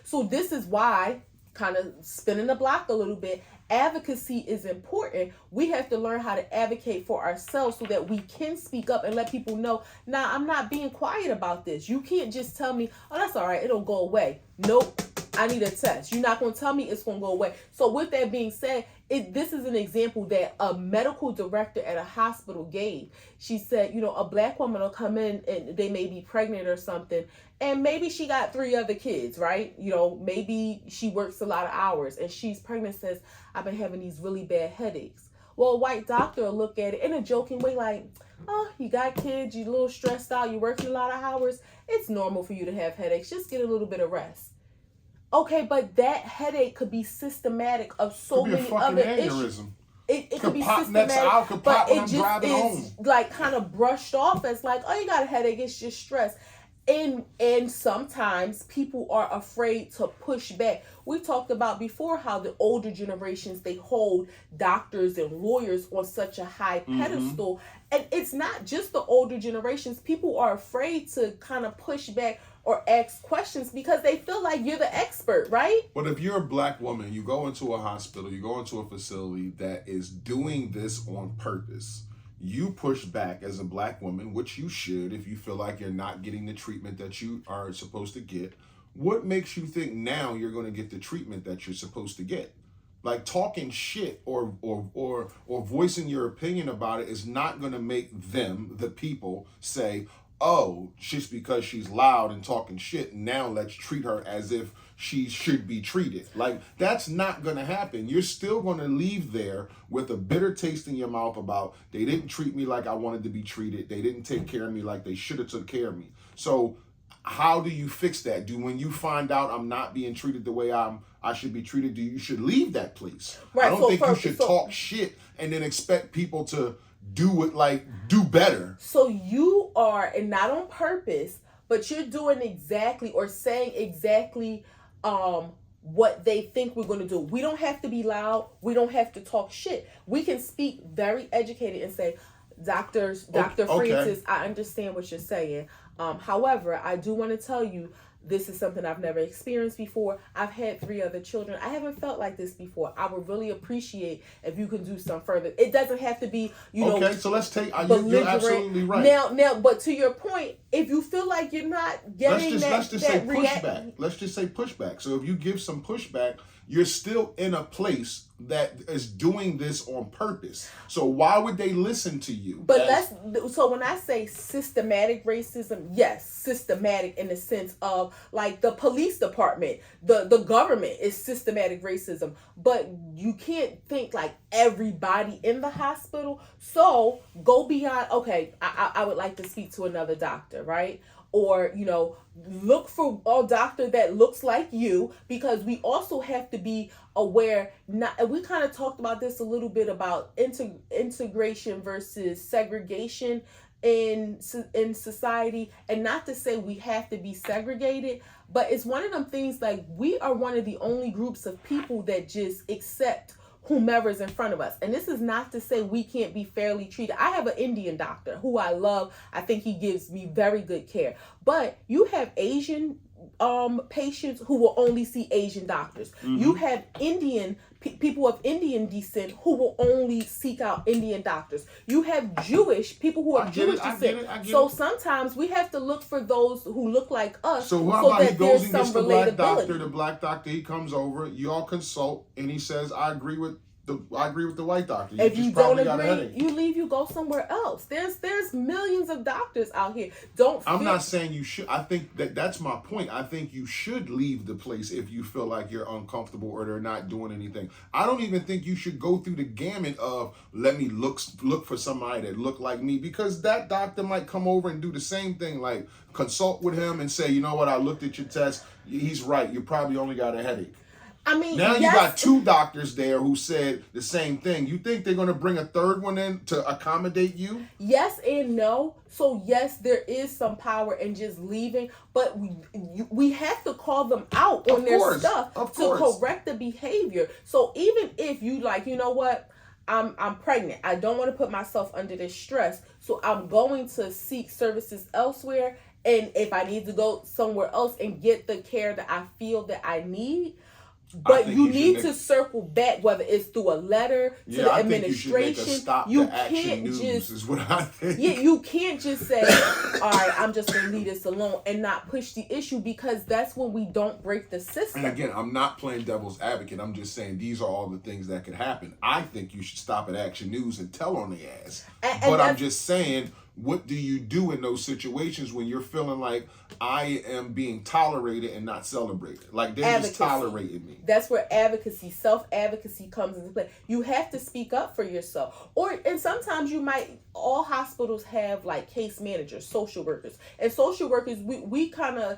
So this is why, kind of spinning the block a little bit, advocacy is important. We have to learn how to advocate for ourselves so that we can speak up and let people know, nah, I'm not being quiet about this. You can't just tell me, oh, that's all right, it'll go away. Nope, I need a test. You're not going to tell me it's going to go away. So with that being said, this is an example that a medical director at a hospital gave. She said, a black woman will come in and they may be pregnant or something, and maybe she got 3 other kids, right? Maybe she works a lot of hours and she's pregnant, says, I've been having these really bad headaches. Well, a white doctor will look at it in a joking way like, oh, you got kids, you're a little stressed out, you're working a lot of hours. It's normal for you to have headaches. Just get a little bit of rest. Okay, but that headache could be systematic of so many other issues. It could be systematic, but it just is like kind of brushed off as like, oh, you got a headache, it's just stress. And sometimes people are afraid to push back. We talked about before how the older generations, they hold doctors and lawyers on such a high pedestal. And it's not just the older generations. People are afraid to kind of push back or ask questions because they feel like you're the expert, right? But if you're a black woman, you go into a hospital, you go into a facility that is doing this on purpose, you push back as a black woman, which you should if you feel like you're not getting the treatment that you are supposed to get. What makes you think now you're going to get the treatment that you're supposed to get? Like talking shit or voicing your opinion about it is not going to make them, the people, say, oh, just because she's loud and talking shit, now let's treat her as if she should be treated. Like, that's not going to happen. You're still going to leave there with a bitter taste in your mouth about, they didn't treat me like I wanted to be treated. They didn't take care of me like they should have took care of me. So how do you fix that? When you find out I'm not being treated the way I should be treated, you should leave that place. Right, I don't think you should talk shit and then expect people to do better. So you are, and not on purpose, but you're doing exactly or saying exactly what they think we're going to do. We don't have to be loud. We don't have to talk shit. We can speak very educated and say, Dr. Francis, I understand what you're saying. However, I do want to tell you, this is something I've never experienced before. I've had 3 other children. I haven't felt like this before. I would really appreciate if you can do some further. It doesn't have to be, Okay, so let's take, you're absolutely right. Now, but to your point, if you feel like you're not getting let's just say pushback. Let's just say pushback. So if you give some pushback, you're still in a place that is doing this on purpose. So why would they listen to you? But so when I say systematic racism, yes, systematic in the sense of like the police department, the government is systematic racism. But you can't think like everybody in the hospital. So go beyond, okay, I would like to speak to another doctor, right? Or, look for a doctor that looks like you, because we also have to be aware. And we kind of talked about this a little bit about integration versus segregation in society, and not to say we have to be segregated, but it's one of them things like we are one of the only groups of people that just accept whomever's in front of us. And this is not to say we can't be fairly treated. I have an Indian doctor who I love. I think he gives me very good care. But you have Asian patients who will only see Asian doctors. Mm-hmm. You have Indian people of Indian descent who will only seek out Indian doctors. You have Jewish people who are Jewish descent. So sometimes we have to look for those who look like us. So how about he goes and gets the black doctor, he comes over, you all consult, and he says, I agree with the white doctor. If you don't agree, you leave, you go somewhere else. There's millions of doctors out here. I'm not saying you should. I think that's my point. I think you should leave the place if you feel like you're uncomfortable or they're not doing anything. I don't even think you should go through the gamut of let me look for somebody that look like me, because that doctor might come over and do the same thing, like consult with him and say, you know what, I looked at your test. He's right. You probably only got a headache. I mean, now you got two doctors there who said the same thing. You think they're going to bring a third one in to accommodate you? Yes and no. So yes, there is some power in just leaving, but we have to call them out on their stuff to correct the behavior. So even if you like, you know what, I'm pregnant, I don't want to put myself under this stress, so I'm going to seek services elsewhere. And if I need to go somewhere else and get the care that I feel that I need. But you need to circle back, whether it's through a letter to the administration. You can't just is what I think. Yeah, you can't just say, all right, I'm just going to leave this alone and not push the issue, because that's when we don't break the system. And again, I'm not playing devil's advocate. I'm just saying these are all the things that could happen. I think you should stop at Action News and tell on the ass. But I'm just saying, what do you do in those situations when you're feeling like I am being tolerated and not celebrated? Like they're just tolerating me. That's where advocacy, self-advocacy comes into play. You have to speak up for yourself. And sometimes all hospitals have like case managers, social workers. And social workers, we kind of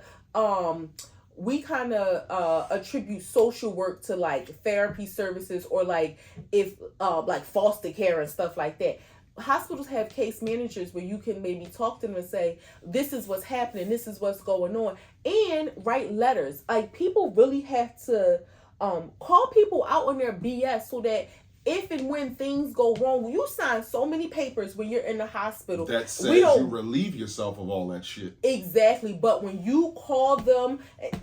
attribute social work to like therapy services or like if like foster care and stuff like that. Hospitals have case managers where you can maybe talk to them and say, this is what's happening, this is what's going on, and write letters. Like, people really have to call people out on their BS, so that if and when things go wrong, you sign so many papers when you're in the hospital that says you relieve yourself of all that shit. Exactly. But when you call them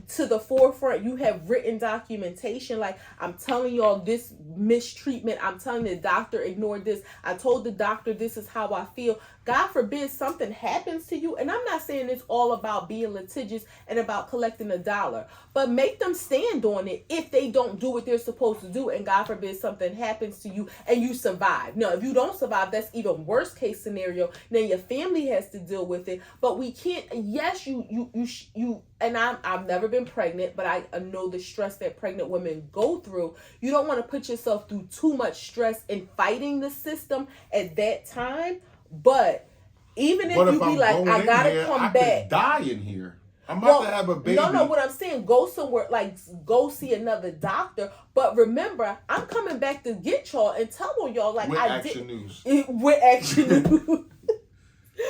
to the forefront, you have written documentation like, I'm telling y'all this mistreatment, I'm telling the doctor ignored this, I told the doctor this is how I feel. God forbid something happens to you. And I'm not saying it's all about being litigious and about collecting $1, but make them stand on it if they don't do what they're supposed to do, and God forbid something happens to you and you survive. No, if you don't survive, that's even worst case scenario. Then your family has to deal with it. But we can't, yes, you and I've never been pregnant, but I know the stress that pregnant women go through. You don't want to put yourself through too much stress in fighting the system at that time. But even if you be like, I gotta come back. I could die in here. I'm about to have a baby. No, what I'm saying, go somewhere, like go see another doctor. But remember, I'm coming back to get y'all and tell on y'all like with I Action did. News. With Action News.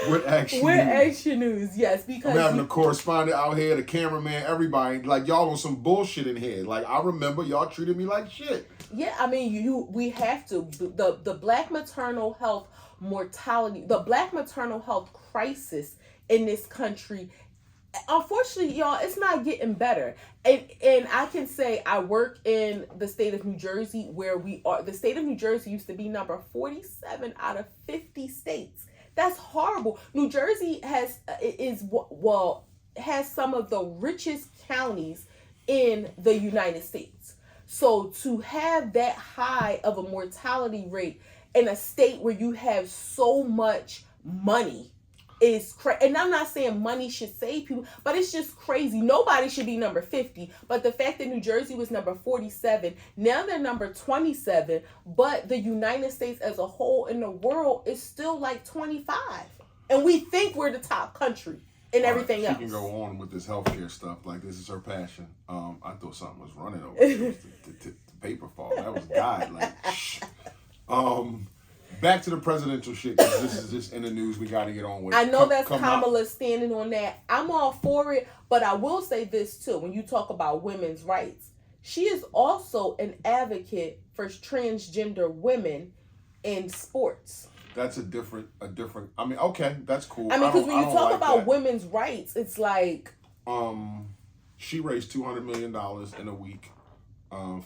With Action With News. Action News, yes. Because I'm having a correspondent out here, the cameraman, everybody. Like, y'all on some bullshit in here. Like, I remember y'all treated me like shit. Yeah, I mean, we have to. The black maternal health mortality, the black maternal health crisis in this country, unfortunately, y'all, it's not getting better. And I can say I work in the state of New Jersey, where we are. The state of New Jersey used to be number 47 out of 50 states. That's horrible. New Jersey has some of the richest counties in the United States. So to have that high of a mortality rate in a state where you have so much money is crazy. And I'm not saying money should save people, but it's just crazy. Nobody should be number 50. But the fact that New Jersey was number 47, now they're number 27, but the United States as a whole in the world is still like 25. And we think we're the top country and everything else. She can go on with this healthcare stuff like this is her passion. I thought something was running over. It was the paper fall. That was God. Like, shh. Back to the presidential shit, because this is just in the news. We got to get on with it. I know that's Kamala standing on that. I'm all for it, but I will say this too. When you talk about women's rights, she is also an advocate for transgender women in sports. That's a different. I mean, okay, that's cool. I mean, because when you talk about women's rights, it's like she raised $200 million in a week.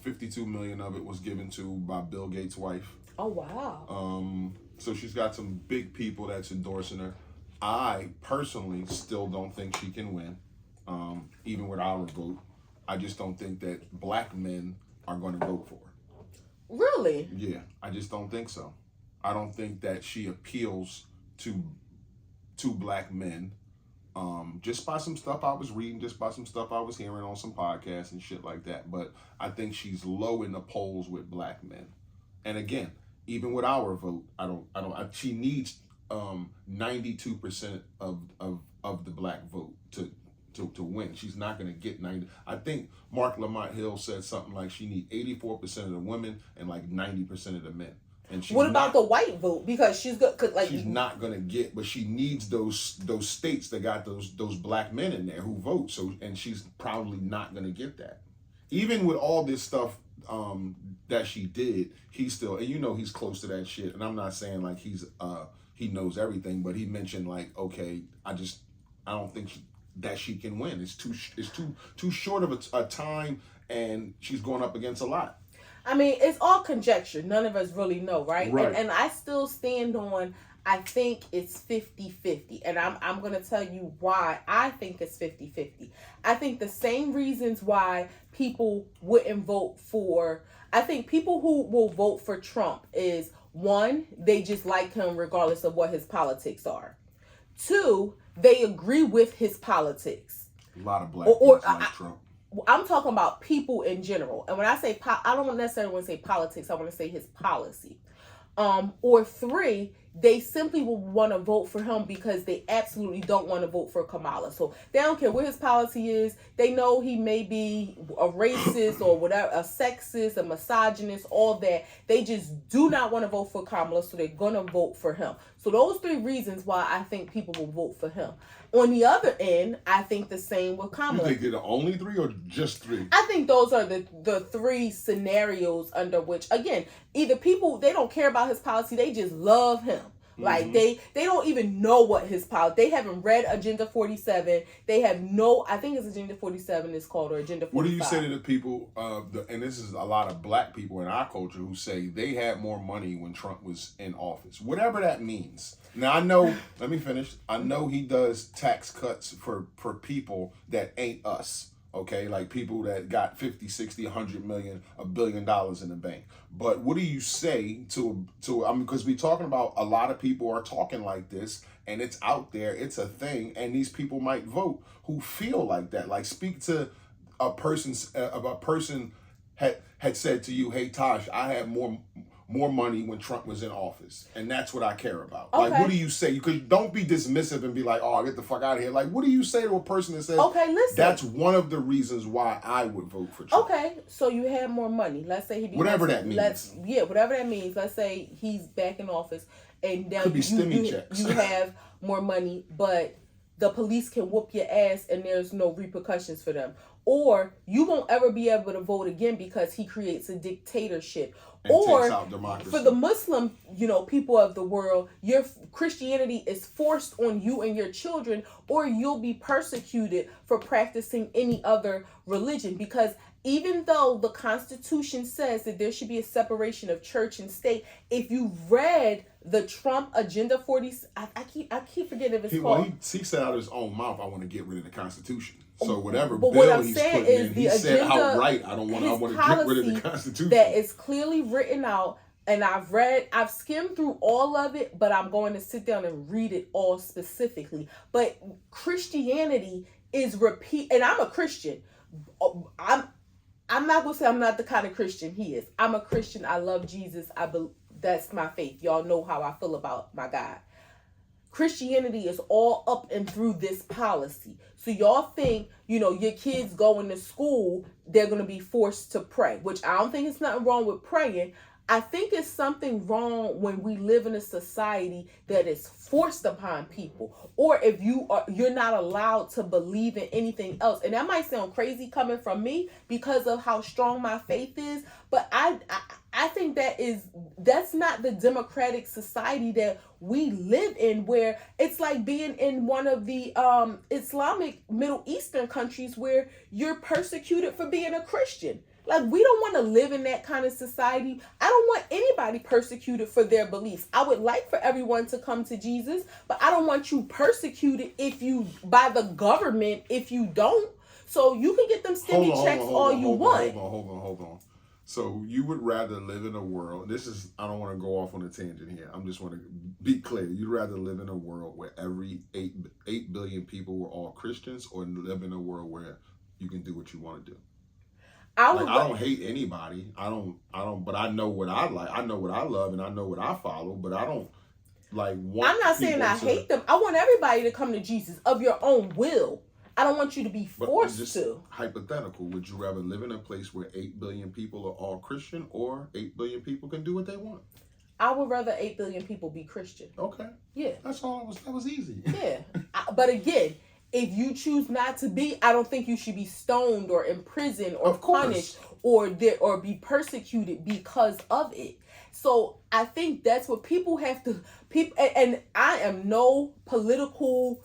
52 million of it was given to by Bill Gates' wife. Oh, wow. So she's got some big people that's endorsing her. I personally still don't think she can win, even with our vote. I just don't think that black men are going to vote for her. Really? Yeah, I just don't think so. I don't think that she appeals to black men. Just by some stuff I was reading, just by some stuff I was hearing on some podcasts and shit like that. But I think she's low in the polls with black men. And again, even with our vote, she needs 92% of the black vote to win. She's not going to get 90. I think Mark Lamont Hill said something like she needs 84% of the women and like 90% of the men. And what about the white vote? Because she's good, like she's not going to get, but she needs those states that got those black men in there who vote. So, and she's probably not going to get that. Even with all this stuff that she did, he's still, and you know he's close to that shit. And I'm not saying like he knows everything, but he mentioned like, okay, I don't think that she can win. It's too short of a time, and she's going up against a lot. I mean, it's all conjecture. None of us really know, right? Right. And I still stand on, I think it's 50-50. And I'm going to tell you why I think it's 50-50. I think the same reasons why people wouldn't vote for, I think people who will vote for Trump is, one, they just like him regardless of what his politics are. Two, they agree with his politics. A lot of black people like Trump. I'm talking about people in general. And when I say, I don't necessarily want to say politics. I want to say his policy. Or three, they simply will want to vote for him because they absolutely don't want to vote for Kamala. So they don't care what his policy is. They know he may be a racist or whatever, a sexist, a misogynist, all that. They just do not want to vote for Kamala, so they're going to vote for him. So those three reasons why I think people will vote for him. On the other end, I think the same with Kamala. You think they're the only three or just three? I think those are the three scenarios under which, again, either people, they don't care about his policy, they just love him. Like they don't even know what his policy. They haven't read Agenda 47. They have no. I think it's Agenda 47 is called, or Agenda 45. What do you say to the people? And this is a lot of black people in our culture who say they had more money when Trump was in office. Whatever that means. Now I know. Let me finish. I know he does tax cuts for people that ain't us. Okay, like people that got 50, 60, 100 million, $1 billion in the bank. But what do you say to I mean, because we're talking about a lot of people are talking like this, and it's out there, it's a thing, and these people might vote who feel like that. Like, speak to a person had said to you, hey Tosh, I had more money when Trump was in office, and that's what I care about. Okay. Like, what do you say? You could don't be dismissive and be like, "Oh, get the fuck out of here." Like, what do you say to a person that says, "Okay, listen, that's one of the reasons why I would vote for Trump"? Okay, so you have more money. Let's say whatever that means. Whatever that means. Let's say he's back in office, and now could be checks. You have more money, but the police can whoop your ass, and there's no repercussions for them. Or you won't ever be able to vote again because he creates a dictatorship. And or takes out democracy. For the Muslim, people of the world, your Christianity is forced on you and your children, or you'll be persecuted for practicing any other religion. Because even though the Constitution says that there should be a separation of church and state, if you read the Trump Agenda 40, I keep forgetting if it's called. Well, he said out of his own mouth, I want to get rid of the Constitution. So whatever but bill what I'm he's saying putting is in, the he said agenda, outright, I want to get rid of the Constitution. That is clearly written out, and I've skimmed through all of it, but I'm going to sit down and read it all specifically. But Christianity is and I'm a Christian. I'm not gonna say I'm not the kind of Christian he is. I'm a Christian. I love Jesus. That's my faith. Y'all know how I feel about my God. Christianity is all up and through this policy. So y'all think, your kids going to school, they're going to be forced to pray, which I don't think it's nothing wrong with praying. I think it's something wrong when we live in a society that is forced upon people, or if you're not allowed to believe in anything else. And that might sound crazy coming from me because of how strong my faith is, but I think that's not the democratic society that we live in, where it's like being in one of the Islamic Middle Eastern countries where you're persecuted for being a Christian. Like, we don't want to live in that kind of society. I don't want anybody persecuted for their beliefs. I would like for everyone to come to Jesus, but I don't want you persecuted by the government if you don't. So you can get them stimmy checks all you want. Hold on. So you would rather live in a world, I don't want to go off on a tangent here. I just want to be clear. You'd rather live in a world where every 8 billion people were all Christians, or live in a world where you can do what you want to do? I don't hate anybody. I don't, but I know what I like. I know what I love, and I know what I follow, but I don't want. I'm not saying I hate them. I want everybody to come to Jesus of your own will. I don't want you to be forced to. Hypothetical. Would you rather live in a place where 8 billion people are all Christian, or 8 billion people can do what they want? I would rather 8 billion people be Christian. Okay. Yeah. That's all. That was easy. Yeah. But again, if you choose not to be, I don't think you should be stoned or imprisoned or punished or be persecuted because of it. So I think that's what people have to, and I am no political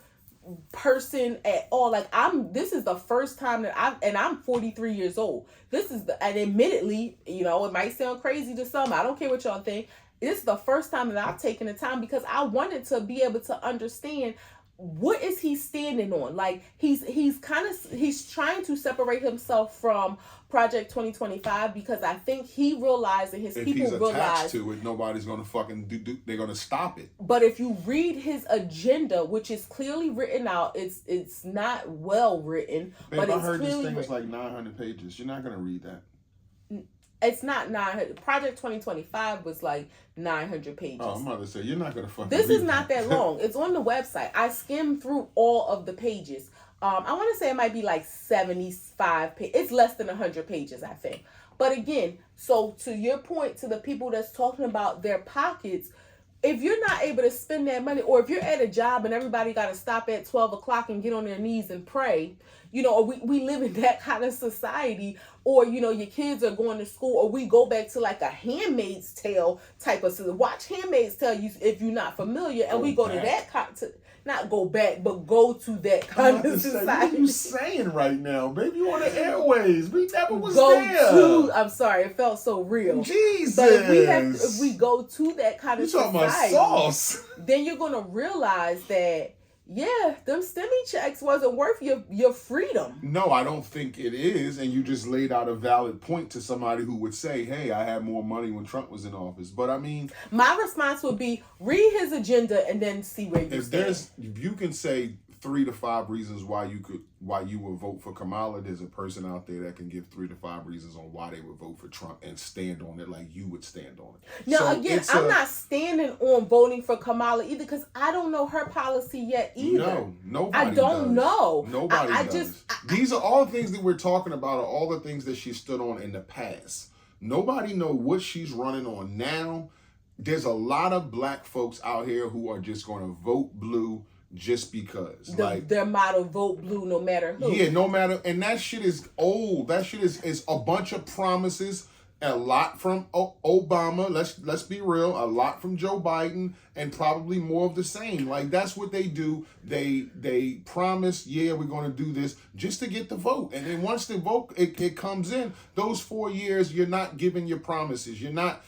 person at all. Like, this is the first time that I'm 43 years old. And admittedly, it might sound crazy to some. I don't care what y'all think. This is the first time that I've taken the time, because I wanted to be able to understand, what is he standing on? Like, he's trying to separate himself from Project 2025, because I think he realized and his people realized, if he's attached to it, nobody's gonna fucking they're gonna stop it. But if you read his agenda, which is clearly written out, it's not well written. Babe, but I heard this thing was like 900 pages. You're not gonna read that. It's not 900. Project 2025 was like 900 pages. Oh, I'm about to say, you're not going to fucking This read is not that long. It's on the website. I skimmed through all of the pages. I want to say it might be like 75 pages. It's less than 100 pages, I think. But again, so to your point, to the people that's talking about their pockets, if you're not able to spend that money, or if you're at a job and everybody got to stop at 12 o'clock and get on their knees and pray, or we live in that kind of society, or, your kids are going to school, or we go back to like a Handmaid's Tale type of, watch Handmaid's Tale if you're not familiar, and we go to that not go back, but go to that kind of society. What are you saying right now, baby? You on the airways. We never was there. I'm sorry, it felt so real. Jesus. But if we go to that kind of society, talking about sauce, then you're gonna realize that, yeah, them stimmy checks wasn't worth your freedom. No, I don't think it is. And you just laid out a valid point to somebody who would say, hey, I had more money when Trump was in office. But I mean, my response would be, read his agenda and then see where you stand. If you can say 3 to 5 reasons why you would vote for Kamala, there's a person out there that can give 3 to 5 reasons on why they would vote for Trump and stand on it like you would stand on it. Now, so again, I'm not standing on voting for Kamala either, because I don't know her policy yet either. No, nobody I don't know. Nobody does. These are all the things that we're talking about, are all the things that she stood on in the past. Nobody know what she's running on now. There's a lot of black folks out here who are just going to vote blue just because. Their motto, vote blue no matter who. Yeah, no matter. And that shit is old. That shit is a bunch of promises. a lot from Obama. Let's be real. A lot from Joe Biden, and probably more of the same. Like that's what they do. They promise, yeah, we're going to do this just to get the vote, and then once the vote it comes in, those 4 years you're not giving your promises. You're not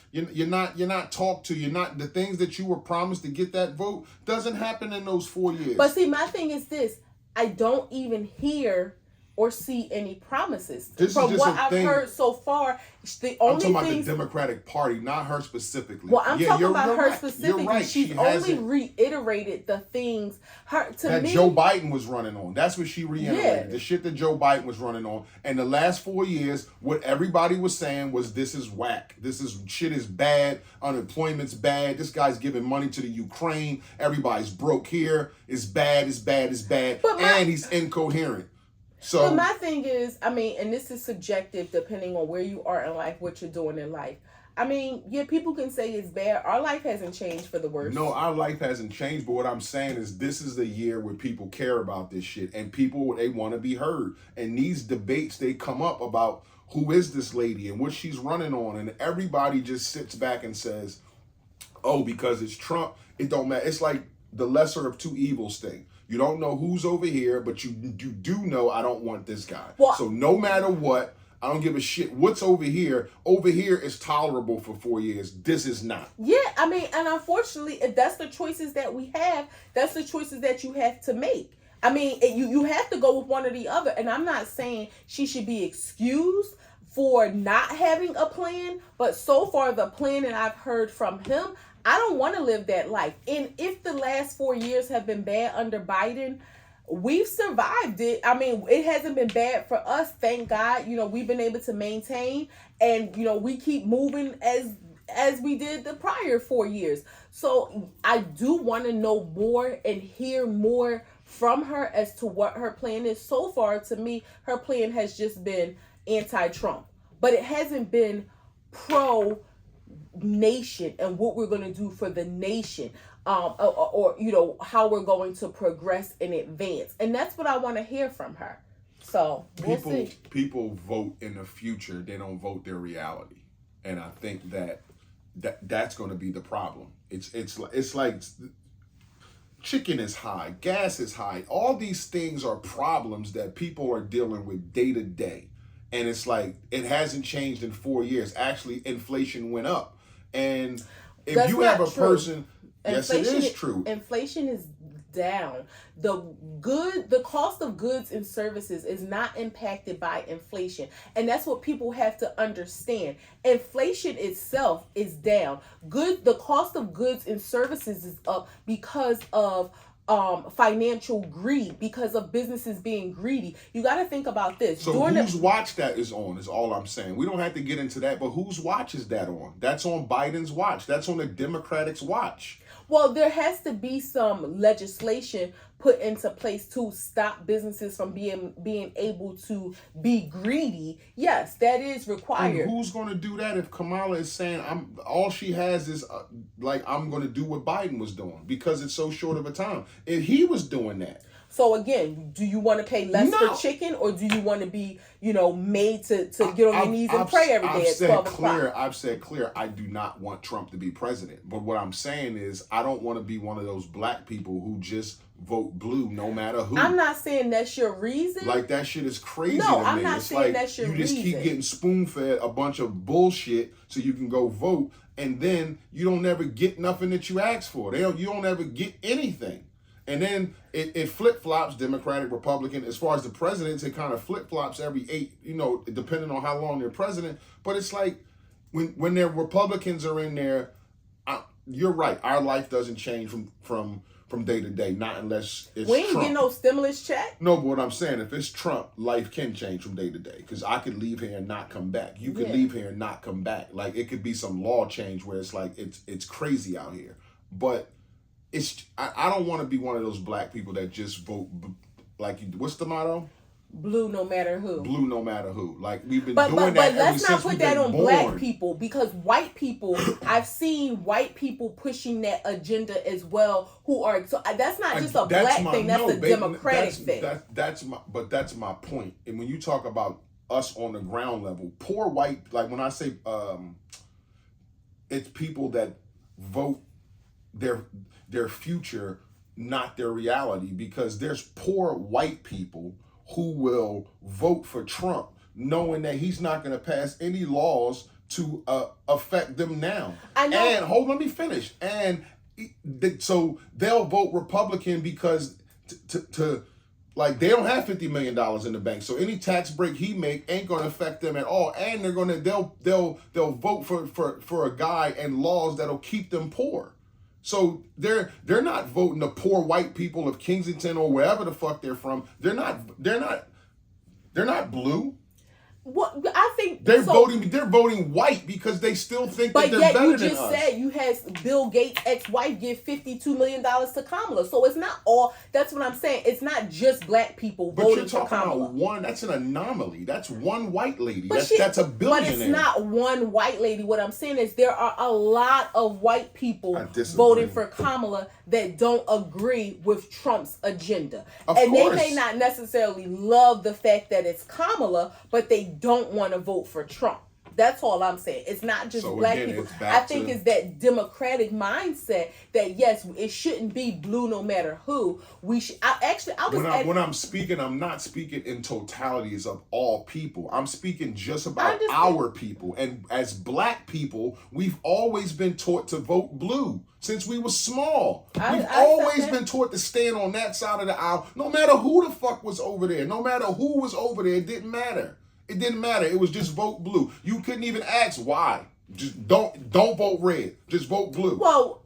talked to. You're not the things that you were promised to get that vote doesn't happen in those 4 years. But see, my thing is this: I don't even hear or see any promises. From what I've heard so far, the only I'm talking about the Democratic Party, not her specifically. Well, I'm talking about her right. specifically. Right. She's only reiterated the things that Joe Biden was running on. That's what she reiterated. Yeah. The shit that Joe Biden was running on. And the last 4 years, what everybody was saying was this is whack. Shit is bad. Unemployment's bad. This guy's giving money to the Ukraine. Everybody's broke here. It's bad. It's bad. It's bad. And he's incoherent. So, but my thing is, I mean, and this is subjective depending on where you are in life, what you're doing in life. I mean, yeah, people can say it's bad. Our life hasn't changed for the worse. No, our life hasn't changed. But what I'm saying is this is the year where people care about this shit. And people, they want to be heard. And these debates, they come up about who is this lady and what she's running on. And everybody just sits back and says, oh, because it's Trump, it don't matter. It's like the lesser of two evils thing. You don't know who's over here, but you do know I don't want this guy. Well, so no matter what, I don't give a shit what's over here. Over here is tolerable for 4 years. This is not. Yeah, I mean, and unfortunately, if that's the choices that we have, that's the choices that you have to make. I mean, you have to go with one or the other. And I'm not saying she should be excused for not having a plan, but so far the plan that I've heard from him, I don't want to live that life. And if the last 4 years have been bad under Biden, we've survived it. I mean, it hasn't been bad for us. Thank God. You know, we've been able to maintain, and, you know, we keep moving as we did the prior 4 years. So I do want to know more and hear more from her as to what her plan is. So far, to me, her plan has just been anti-Trump, but it hasn't been pro nation and what we're going to do for the nation, or you know, how we're going to progress and advance. And that's what I want to hear from her. So we'll see. People vote in the future, they don't vote their reality, and I think that's going to be the problem. It's like chicken is high, gas is high, all these things are problems that people are dealing with day to day. And it's like it hasn't changed in 4 years. Actually, inflation went up. And if that's you have a true. Person, inflation, yes, it is true. Inflation is down. The cost of goods and services is not impacted by inflation. And that's what people have to understand. Inflation itself is down. The cost of goods and services is up because of financial greed, because of businesses being greedy. You got to think about this. So whose watch that is on is all I'm saying. We don't have to get into that, but whose watch is that on? That's on Biden's watch. That's on the Democrats' watch. Well, there has to be some legislation put into place to stop businesses from being able to be greedy. Yes, that is required. And who's going to do that if Kamala is saying all she has is I'm going to do what Biden was doing because it's so short of a time. If he was doing that. So again, do you want to pay less for chicken, or do you want to be, you know, made to get on your knees and pray every day at 12 o'clock? I've said clear, I do not want Trump to be president. But what I'm saying is I don't want to be one of those black people who just vote blue no matter who. I'm not saying that's your reason. Like, that shit is crazy to me. I'm not it's saying like that's your reason. You just keep getting spoon-fed a bunch of bullshit so you can go vote, and then you don't ever get nothing that you asked for. You don't ever get anything. And then it flip-flops, Democratic, Republican. As far as the presidents, it kind of flip-flops every 8, you know, depending on how long they're president. But it's like when their Republicans are in there, you're right. Our life doesn't change from day to day, not unless it's we ain't Trump. Get no stimulus check. No, but what I'm saying, if it's Trump, life can change from day to day. Because I could leave here and not come back. You could leave here and not come back. Like, it could be some law change where it's like it's crazy out here. But I don't want to be one of those black people that just vote like, what's the motto? Blue no matter who. Blue no matter who. Like, we've been doing that ever since we've been born. But let's not put that on black people, because white people, I've seen white people pushing that agenda as well, who are, so that's not just a black thing, that's a Democratic thing. That's my point. And when you talk about us on the ground level. Poor white, like when I say it's people that vote their future, not their reality, because there's poor white people who will vote for Trump knowing that he's not going to pass any laws to affect them now. I know. And let me finish. And so they'll vote Republican because to like they don't have $50 million in the bank, so any tax break he make ain't gonna affect them at all. And they'll vote for a guy and laws that'll keep them poor. So they're not voting the poor white people of Kensington or wherever the fuck they're from. They're not blue. What I think they're voting white because they still think that they're better than us. But yet you just said you had Bill Gates' ex-wife give $52 million to Kamala. So it's not all, that's what I'm saying. It's not just black people voting for Kamala. But you're talking about one, that's an anomaly. That's one white lady. That's a billionaire. But it's not one white lady. What I'm saying is there are a lot of white people voting for Kamala that don't agree with Trump's agenda. And they may not necessarily love the fact that it's Kamala, but they don't want to vote for Trump. That's all I'm saying. It's not just black people. I think it's that democratic mindset that yes, it shouldn't be blue no matter who. We should. When I'm speaking, I'm not speaking in totalities of all people. I'm speaking just about our people. And as black people, we've always been taught to vote blue since we were small. We've always been taught to stand on that side of the aisle, no matter who the fuck was over there. No matter who was over there, it didn't matter. It didn't matter. It was just vote blue. You couldn't even ask why. Just don't vote red. Just vote blue. Well,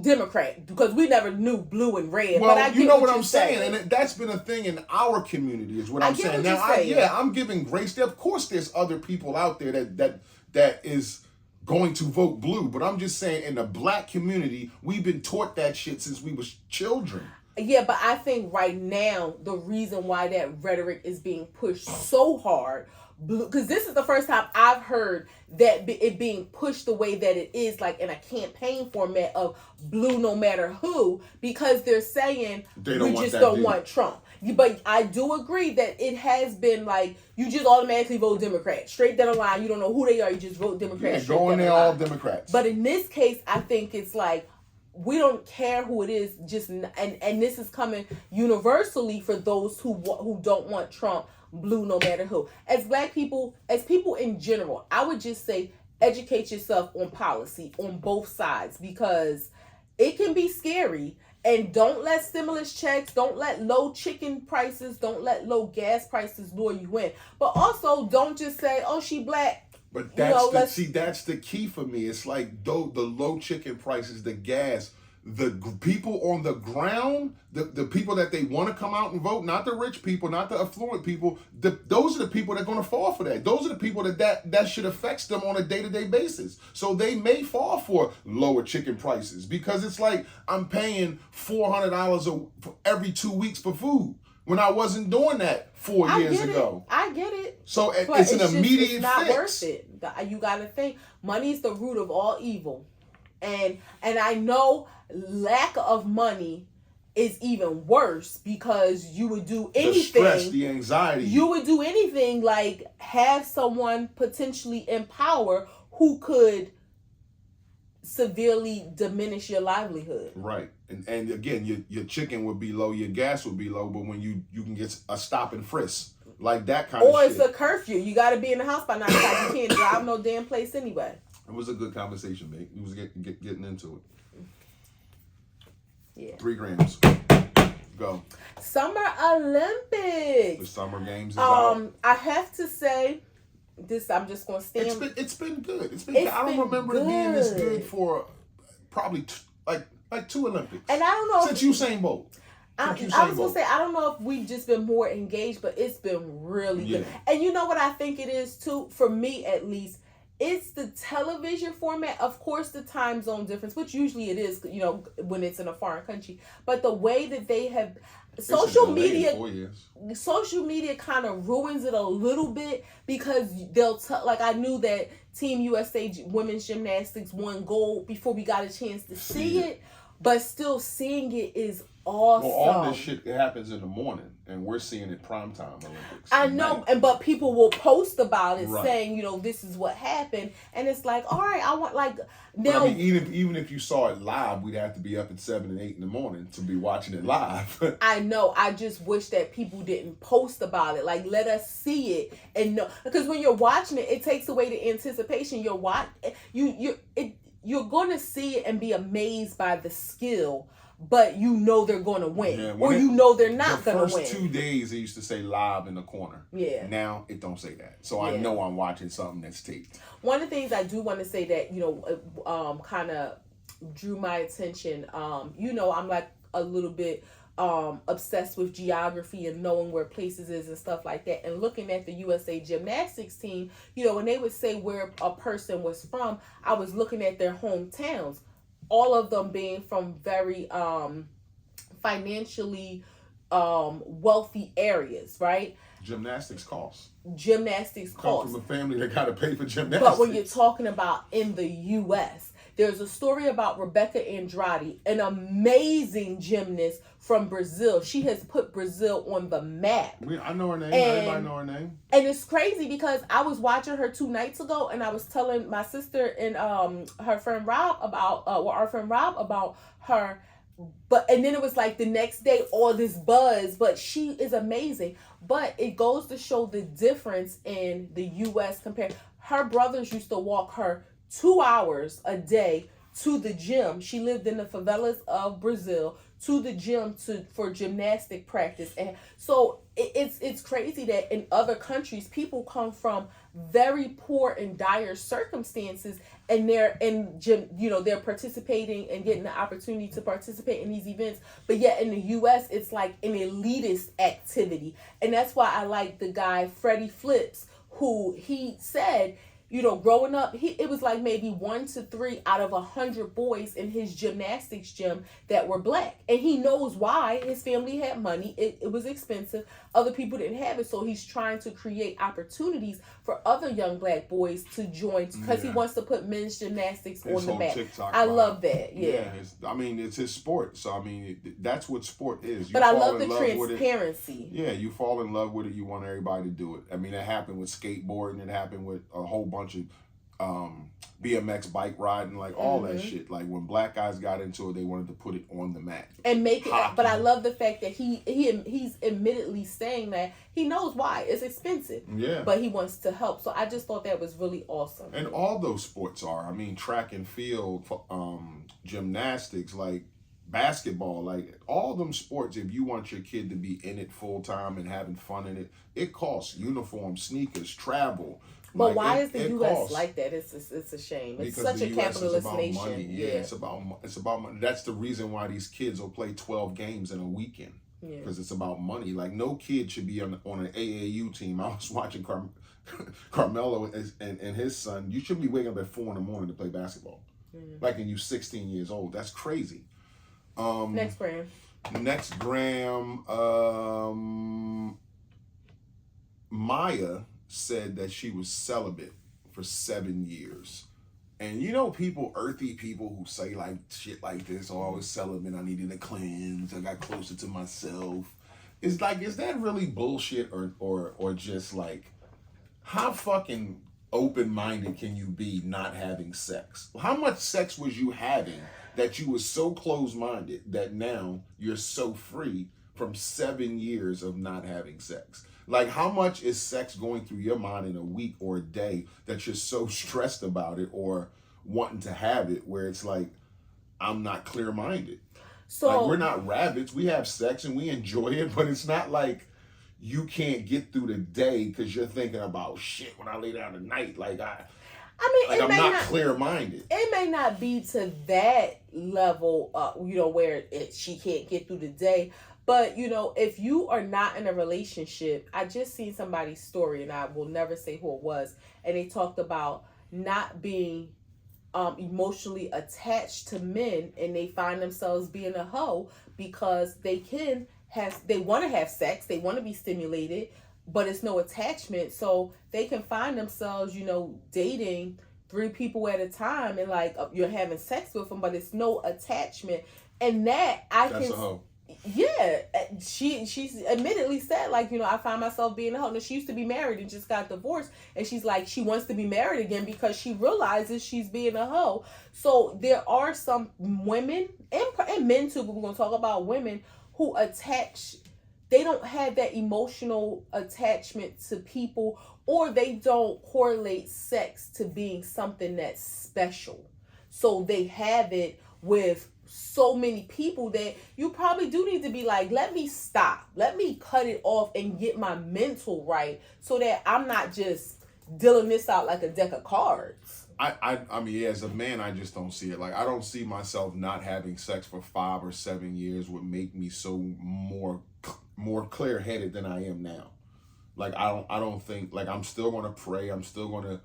Democrat, because we never knew blue and red. Well, but you know what I'm saying, and that's been a thing in our community. Is what I'm saying. Now, I'm giving grace. Of course, there's other people out there that is going to vote blue, but I'm just saying in the black community, we've been taught that shit since we was children. Yeah, but I think right now, the reason why that rhetoric is being pushed so hard, because this is the first time I've heard that it being pushed the way that it is, like in a campaign format of blue no matter who, because they're saying we just don't want Trump. But I do agree that it has been like, you just automatically vote Democrat. Straight down the line, you don't know who they are, you just vote Democrat. Yeah, going there all Democrats. But in this case, I think it's like, we don't care who it is, and this is coming universally for those who don't want Trump blue no matter who. As black people, as people in general, I would just say educate yourself on policy on both sides, because it can be scary. And don't let stimulus checks, don't let low chicken prices, don't let low gas prices lure you in. But also don't just say, oh, she black. But that's that's the key for me. It's like the low chicken prices, the gas, the people on the ground, the people that they want to come out and vote, not the rich people, not the affluent people. Those are the people that are going to fall for that. Those are the people that shit affects them on a day-to-day basis. So they may fall for lower chicken prices, because it's like I'm paying $400 every 2 weeks for food, when I wasn't doing that 4 years ago. I get it. So it's an immediate fix. It's not worth it. You got to think, money is the root of all evil. And I know lack of money is even worse, because you would do anything. The stress, the anxiety. You would do anything like have someone potentially in power who could severely diminish your livelihood. Right. And again, your chicken would be low, your gas would be low, but when you can get a stop and frisk, like that kind of shit. Or it's a curfew. You got to be in the house by 9 o'clock. You can't drive no damn place anyway. It was a good conversation, mate. He was getting into it. Yeah. 3 grams. Go. Summer Olympics. The Summer Games is out. I have to say, this, I'm just going to stand. It's been good. I don't remember it being this good for probably like 2 Olympics. And I don't know since Usain Bolt. I was going to say, I don't know if we've just been more engaged, but it's been really good. And you know what I think it is too, for me at least, it's the television format. Of course, the time zone difference, which usually it is, when it's in a foreign country. But the way that they have social media kind of ruins it a little bit, because they'll like I knew that Team USA women's gymnastics won gold before we got a chance to see it, but still seeing it is awesome. Well, all this shit happens in the morning, and we're seeing it primetime Olympics. I know, but people will post about it, Right. saying, this is what happened, and it's like, all right, I want now. But I mean, even if you saw it live, we'd have to be up at 7 and 8 in the morning to be watching it live. I know. I just wish that people didn't post about it. Like, let us see it and know, because when you're watching it, it takes away the anticipation. You're going to see it and be amazed by the skill, but they're going to win, or they're not going to win. The first 2 days, they used to say live in the corner. Yeah. Now it don't say that, so I know I'm watching something that's taped. One of the things I do want to say that kind of drew my attention. I'm like a little bit obsessed with geography and knowing where places is and stuff like that, and looking at the USA gymnastics team. When they would say where a person was from, I was looking at their hometowns. All of them being from very financially wealthy areas, right? Gymnastics costs. Come from a family that got to pay for gymnastics. But when you're talking about in the U.S., there's a story about Rebecca Andrade, an amazing gymnast from Brazil. She has put Brazil on the map. I know her name. Everybody know her name. And it's crazy because I was watching her 2 nights ago, and I was telling my sister and her friend Rob about our friend Rob about her. And then it was like the next day, all this buzz. But she is amazing. But it goes to show the difference in the U.S. compared. Her brothers used to walk her 2 hours a day to the gym. She lived in the favelas of Brazil, to the gym for gymnastic practice. And so it's crazy that in other countries people come from very poor and dire circumstances, and they're in gym, they're participating and getting the opportunity to participate in these events. But yet in the US, it's like an elitist activity. And that's why I like the guy Freddie Flips, who he said, growing up, it was like maybe 1 to 3 out of 100 boys in his gymnastics gym that were black. And he knows why. His family had money. It was expensive. Other people didn't have it. So he's trying to create opportunities for other young black boys to join, because he wants to put men's gymnastics on the map. I love that. Yeah. It's his sport. So, that's what sport is. But I love the transparency. Yeah, you fall in love with it. You want everybody to do it. It happened with skateboarding. It happened with a whole bunch of BMX bike riding, like all that shit. Like when black guys got into it, they wanted to put it on the map and make it. But I love the fact that he's admittedly saying that he knows why it's expensive. Yeah, but he wants to help. So I just thought that was really awesome. And all those sports are. Track and field, gymnastics, like basketball, like all them sports. If you want your kid to be in it full time and having fun in it, it costs uniforms, sneakers, travel. But why is the U.S. costs like that? It's a shame. It's because such a capitalist nation. Money. Yeah, it's about money. That's the reason why these kids will play 12 games in a weekend. Because it's about money. Like no kid should be on an AAU team. I was watching Carmelo and his son. You shouldn't be waking up at 4 a.m. to play basketball. Like and you 16 years old. That's crazy. Next gram. Maya said that she was celibate for 7 years. And earthy people who say like shit like this, I was celibate, I needed to cleanse, I got closer to myself. It's like, is that really bullshit or just like, how fucking open-minded can you be not having sex? How much sex was you having that you were so close-minded that now you're so free from 7 years of not having sex? Like, how much is sex going through your mind in a week or a day that you're so stressed about it or wanting to have it where it's like, I'm not clear-minded? So, like, we're not rabbits. We have sex and we enjoy it, but it's not like you can't get through the day because you're thinking about shit when I lay down at night. Like, I'm not clear-minded. It may not be to that level, where she can't get through the day. But, if you are not in a relationship, I just seen somebody's story, and I will never say who it was, and they talked about not being emotionally attached to men, and they find themselves being a hoe because they want to have sex, they want to be stimulated, but it's no attachment. So they can find themselves, dating 3 people at a time, and like you're having sex with them, but it's no attachment. And that's a hoe. Yeah, she's admittedly said, like, I find myself being a hoe. Now, she used to be married and just got divorced, and she's like, she wants to be married again because she realizes she's being a hoe. So there are some women and men too, but we're gonna talk about women who attach. They don't have that emotional attachment to people, or they don't correlate sex to being something that's special. So they have it with so many people that you probably do need to be like, let me stop, let me cut it off and get my mental right, so that I'm not just dealing this out like a deck of cards. I mean, yeah, as a man, I just don't see it. Like, I don't see myself not having sex for 5 or 7 years would make me so more clear headed than I am now. Like, I don't think, like, I'm still gonna pray, I'm still gonna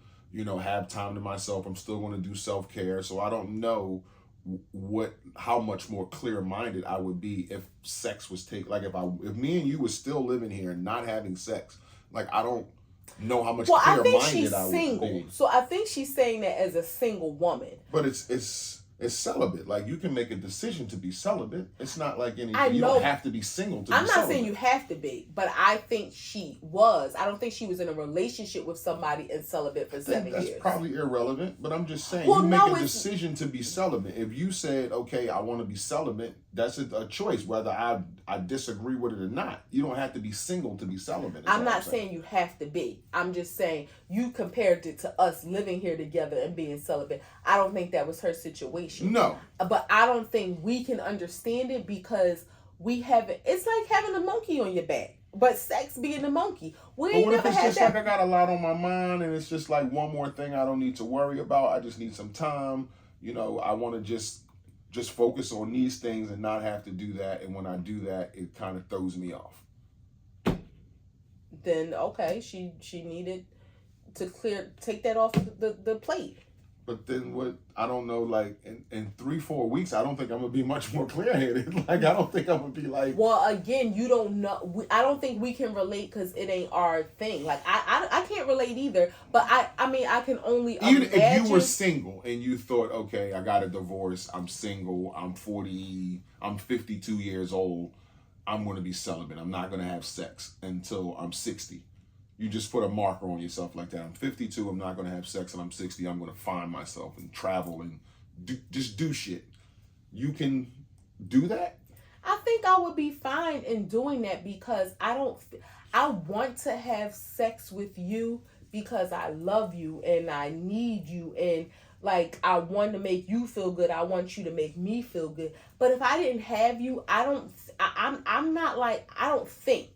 have time to myself, I'm still gonna do self-care. So I don't know how much more clear-minded I would be if sex was if me and you was still living here and not having sex. Like, I don't know how much clear-minded I would be. So I think she's saying that as a single woman. But it's celibate. Like, you can make a decision to be celibate. It's not like anything. You don't have to be single to be celibate. I'm not saying you have to be, but I think she was. I don't think she was in a relationship with somebody and celibate for 7 years. That's probably irrelevant, but I'm just saying, you make a decision to be celibate. If you said, okay, I want to be celibate, that's a choice, whether I disagree with it or not. You don't have to be single to be celibate. I'm not saying you have to be. I'm just saying you compared it to us living here together and being celibate. I don't think that was her situation. No. But I don't think we can understand it because we haven't. It's like having a monkey on your back, but sex being a monkey. But what if it's just like I got a lot on my mind and it's just like one more thing I don't need to worry about. I just need some time. I want to just focus on these things and not have to do that. And when I do that, it kind of throws me off. Then okay, she needed to take that off the plate. But then what? I don't know. Like in 3-4 weeks, I don't think I'm gonna be much more clear-headed. Like, I don't think I'm gonna be like. Well, again, you don't know. I don't think we can relate because it ain't our thing. Like, I can't relate either. But I mean, I can only even if you were single and you thought, okay, I got a divorce, I'm single, I'm 52 years old, I'm gonna be celibate. I'm not gonna have sex until I'm 60. You just put a marker on yourself like that. I'm 52, I'm not going to have sex, and I'm 60, I'm going to find myself and travel and do shit. You can do that? I think I would be fine in doing that because I want to have sex with you because I love you and I need you, and like, I want to make you feel good. I want you to make me feel good. But if I didn't have you, I'm not like, I don't think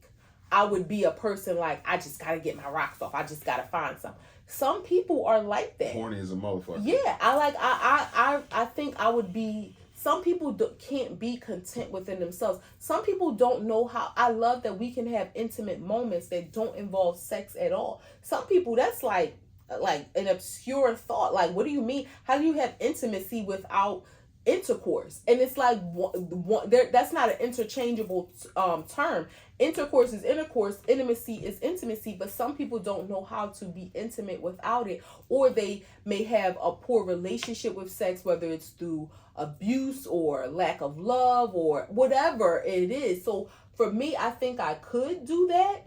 I would be a person like, I just got to get my rocks off. I just got to find some. Some people are like that. Horny as a motherfucker. Yeah, I think I would be. Some people can't be content within themselves. Some people don't know how. I love that we can have intimate moments that don't involve sex at all. Some people, that's like an obscure thought. Like, what do you mean? How do you have intimacy without intercourse? And it's like that's not an interchangeable term. Intercourse is intercourse, intimacy is intimacy, but some people don't know how to be intimate without it, or they may have a poor relationship with sex, whether it's through abuse or lack of love or whatever it is. So for me, I think I could do that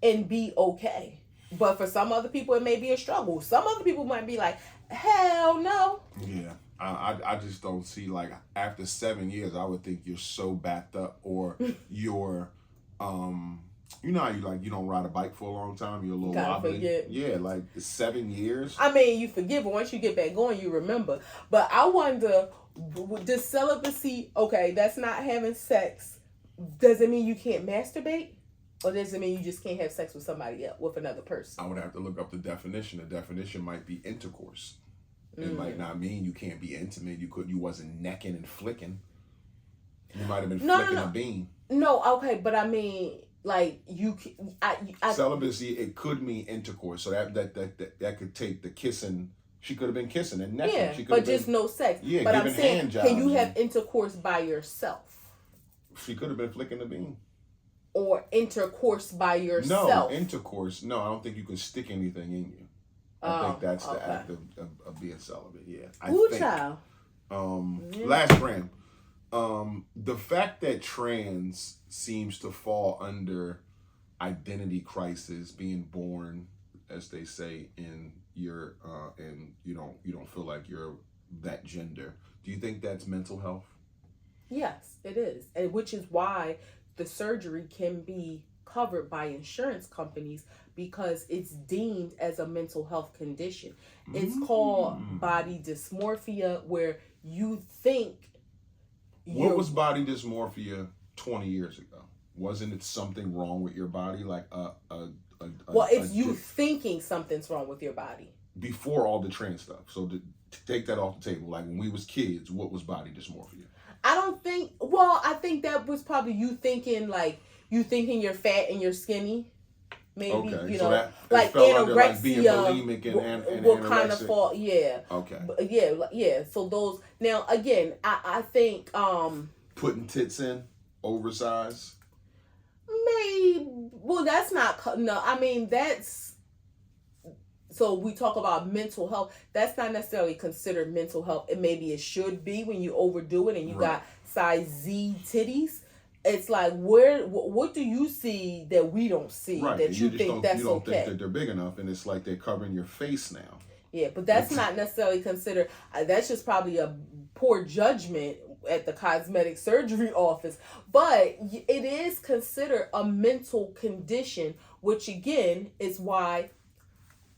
and be okay. But for some other people, it may be a struggle. Some other people might be like, hell no. Yeah. I just don't see, like, after 7 years, I would think you're so backed up, or you're, you know how you don't ride a bike for a long time, you're a little wobbly. Forget. Yeah, like 7 years. I mean, you forget, but once you get back going, you remember. But I wonder, does celibacy, okay, that's not having sex, does it mean you can't masturbate? Or does it mean you just can't have sex with somebody else, with another person? I would have to look up the definition. The definition might be intercourse. It might not mean you can't be intimate. You wasn't necking and flicking. You might have been flicking a bean. No, okay, but I mean, like, celibacy, it could mean intercourse. So that could take the kissing. She could have been kissing and necking. Yeah, she but just no sex. Yeah, but I'm saying, hand jobs. Can you have intercourse by yourself? She could have been flicking the bean. Or intercourse by yourself. No, intercourse. No, I don't think you can stick anything in you. I think that's the act of being celibate. Yeah. Ooh, child. Last brand. The fact that trans seems to fall under identity crisis, being born, as they say, in your and you don't feel like you're that gender. Do you think that's mental health? Yes, it is, and which is why the surgery can be covered by insurance companies because it's deemed as a mental health condition. It's called body dysmorphia, where you think What was body dysmorphia 20 years ago? Wasn't it something wrong with your body, like well, it's you thinking something's wrong with your body before all the trans stuff? So to take that off the table, like when we was kids, what was body dysmorphia? I don't think. Well, I think that was probably you thinking you're fat and you're skinny. Maybe Okay, you so know, that like fell under, like, being anorexia. bulimic and What kind of anorexic? fall? Yeah, Okay, yeah. So those now again, I think putting tits in, oversized. maybe well that's not no. I mean that's so we talk about mental health. That's not necessarily considered mental health. And maybe it should be when you overdo it and you got size Z titties. It's like what do you see that we don't see that you think that's you don't okay? think that they're big enough, and it's like they're covering your face now. Yeah, but that's not necessarily considered. That's just probably a poor judgment at the cosmetic surgery office. But it is considered a mental condition, which again is why.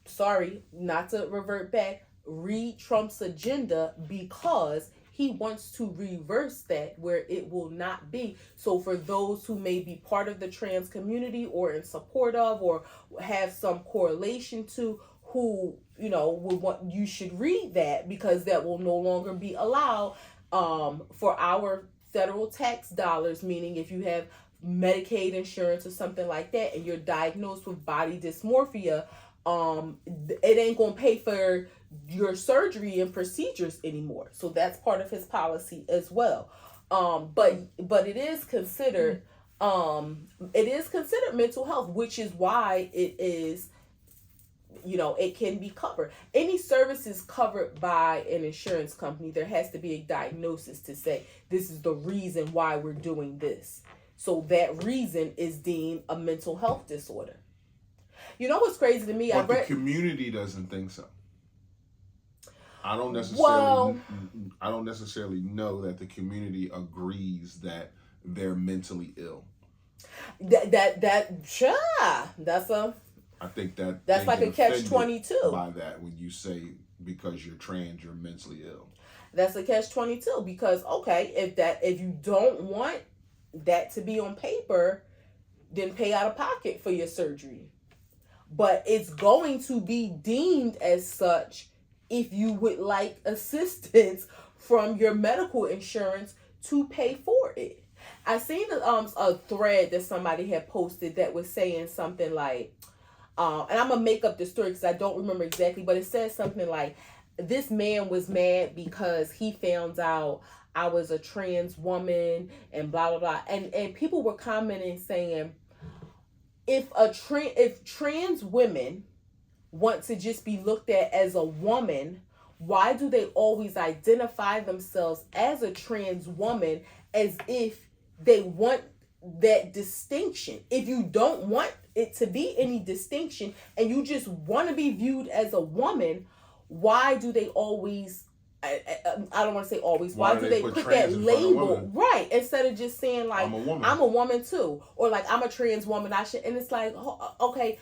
Sorry, not to revert back. Read Trump's agenda because he wants to reverse that where it will not be. So for those who may be part of the trans community or in support of or have some correlation to who, would want you should read that because that will no longer be allowed for our federal tax dollars, meaning if you have Medicaid insurance or something like that and you're diagnosed with body dysmorphia, it ain't gonna pay for your surgery and procedures anymore. So that's part of his policy as well. But it is considered mental health, which is why it is, it can be covered. Any services covered by an insurance company, there has to be a diagnosis to say this is the reason why we're doing this. So that reason is deemed a mental health disorder. You know what's crazy to me? But the community doesn't think so. I don't necessarily know that the community agrees that they're mentally ill. I think that's like a catch-22 by that when you say because you're trans you're mentally ill. That's a catch-22 because if you don't want that to be on paper, then pay out of pocket for your surgery. But it's going to be deemed as such if you would like assistance from your medical insurance to pay for it. I seen a thread that somebody had posted that was saying something like, and I'm going to make up the story because I don't remember exactly, but it says something like, this man was mad because he found out I was a trans woman and blah, blah, blah. And people were commenting saying, if trans women want to just be looked at as a woman, why do they always identify themselves as a trans woman as if they want that distinction? If you don't want it to be any distinction and you just want to be viewed as a woman, why do they always, I don't want to say always, why do they put that label, right, instead of just saying like, I'm a woman too, or like, I'm a trans woman, I should, and it's like, okay,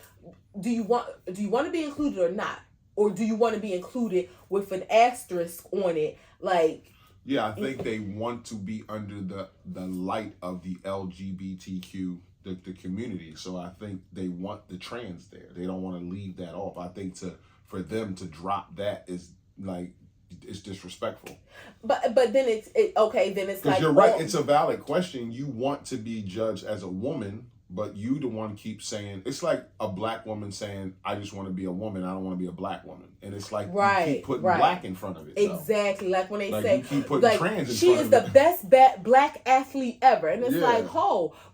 do you want to be included or not? Or do you want to be included with an asterisk on it? Like, yeah, I think they want to be under the light of the LGBTQ, the community. So I think they want the trans there. They don't want to leave that off. I think for them to drop that is like, it's disrespectful. But then it's like, you're right. It's a valid question. You want to be judged as a woman, but you the one keeps saying, it's like a black woman saying, I just want to be a woman. I don't want to be a black woman. And it's like, you keep putting black in front of it. Exactly. Like when they say, you keep putting trans in she front is of the best black athlete ever. And it's like,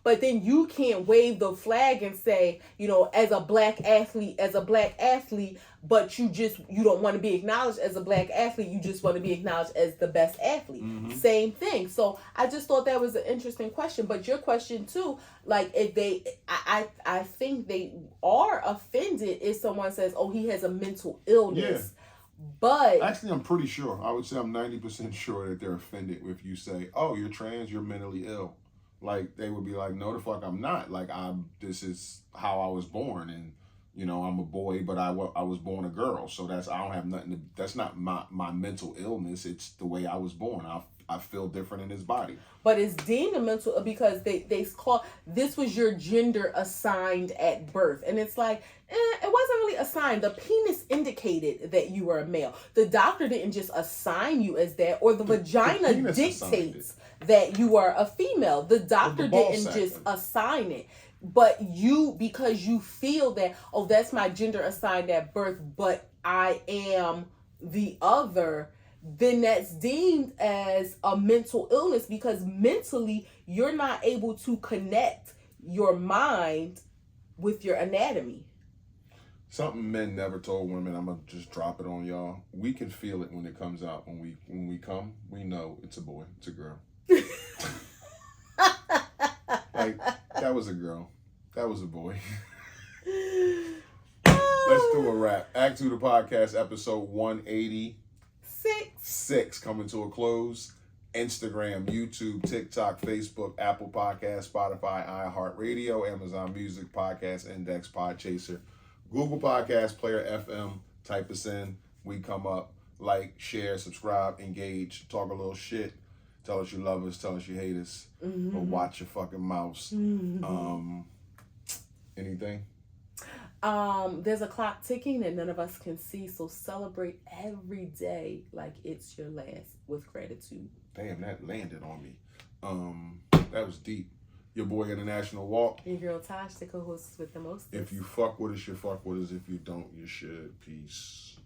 but then you can't wave the flag and say, as a black athlete, but you don't want to be acknowledged as a black athlete. You just want to be acknowledged as the best athlete. Same thing. So I just thought that was an interesting question. But your question too, like if I think they are offended if someone says, "Oh, he has a mental illness." But actually, I'm pretty sure. I would say I'm 90% sure that they're offended if you say, "Oh, you're trans, you're mentally ill." Like they would be like, "No, the fuck, I'm not. Like this is how I was born, and I'm a boy, but I was born a girl. So I don't have nothing to. That's not my mental illness. It's the way I was born. I feel different in this body." But it's deemed a mental because they call this was your gender assigned at birth, and it's like it wasn't really assigned. The penis indicated that you were a male. The doctor didn't just assign you as that, or the vagina dictates that you are a female. The doctor didn't just assign it. But because you feel that, oh, that's my gender assigned at birth, but I am the other, then that's deemed as a mental illness because mentally you're not able to connect your mind with your anatomy. Something men never told women, I'm gonna just drop it on y'all. We can feel it when it comes out. When we come, we know it's a boy, it's a girl. Like, that was a girl. That was a boy. Let's do a wrap. A2TP podcast, episode 186 coming to a close. Instagram, YouTube, TikTok, Facebook, Apple Podcasts, Spotify, iHeartRadio, Amazon Music, Podcast Index, Podchaser, Google Podcast, Player FM. Type us in. We come up. Like, share, subscribe, engage, talk a little shit. Tell us you love us. Tell us you hate us. But watch your fucking mouths. Anything? There's a clock ticking that none of us can see, so celebrate every day like it's your last with gratitude. Damn, that landed on me. That was deep. Your boy International Walk. Your girl Tosh, the co-host with the most. If you fuck with us, you fuck with us. If you don't, you should. Peace.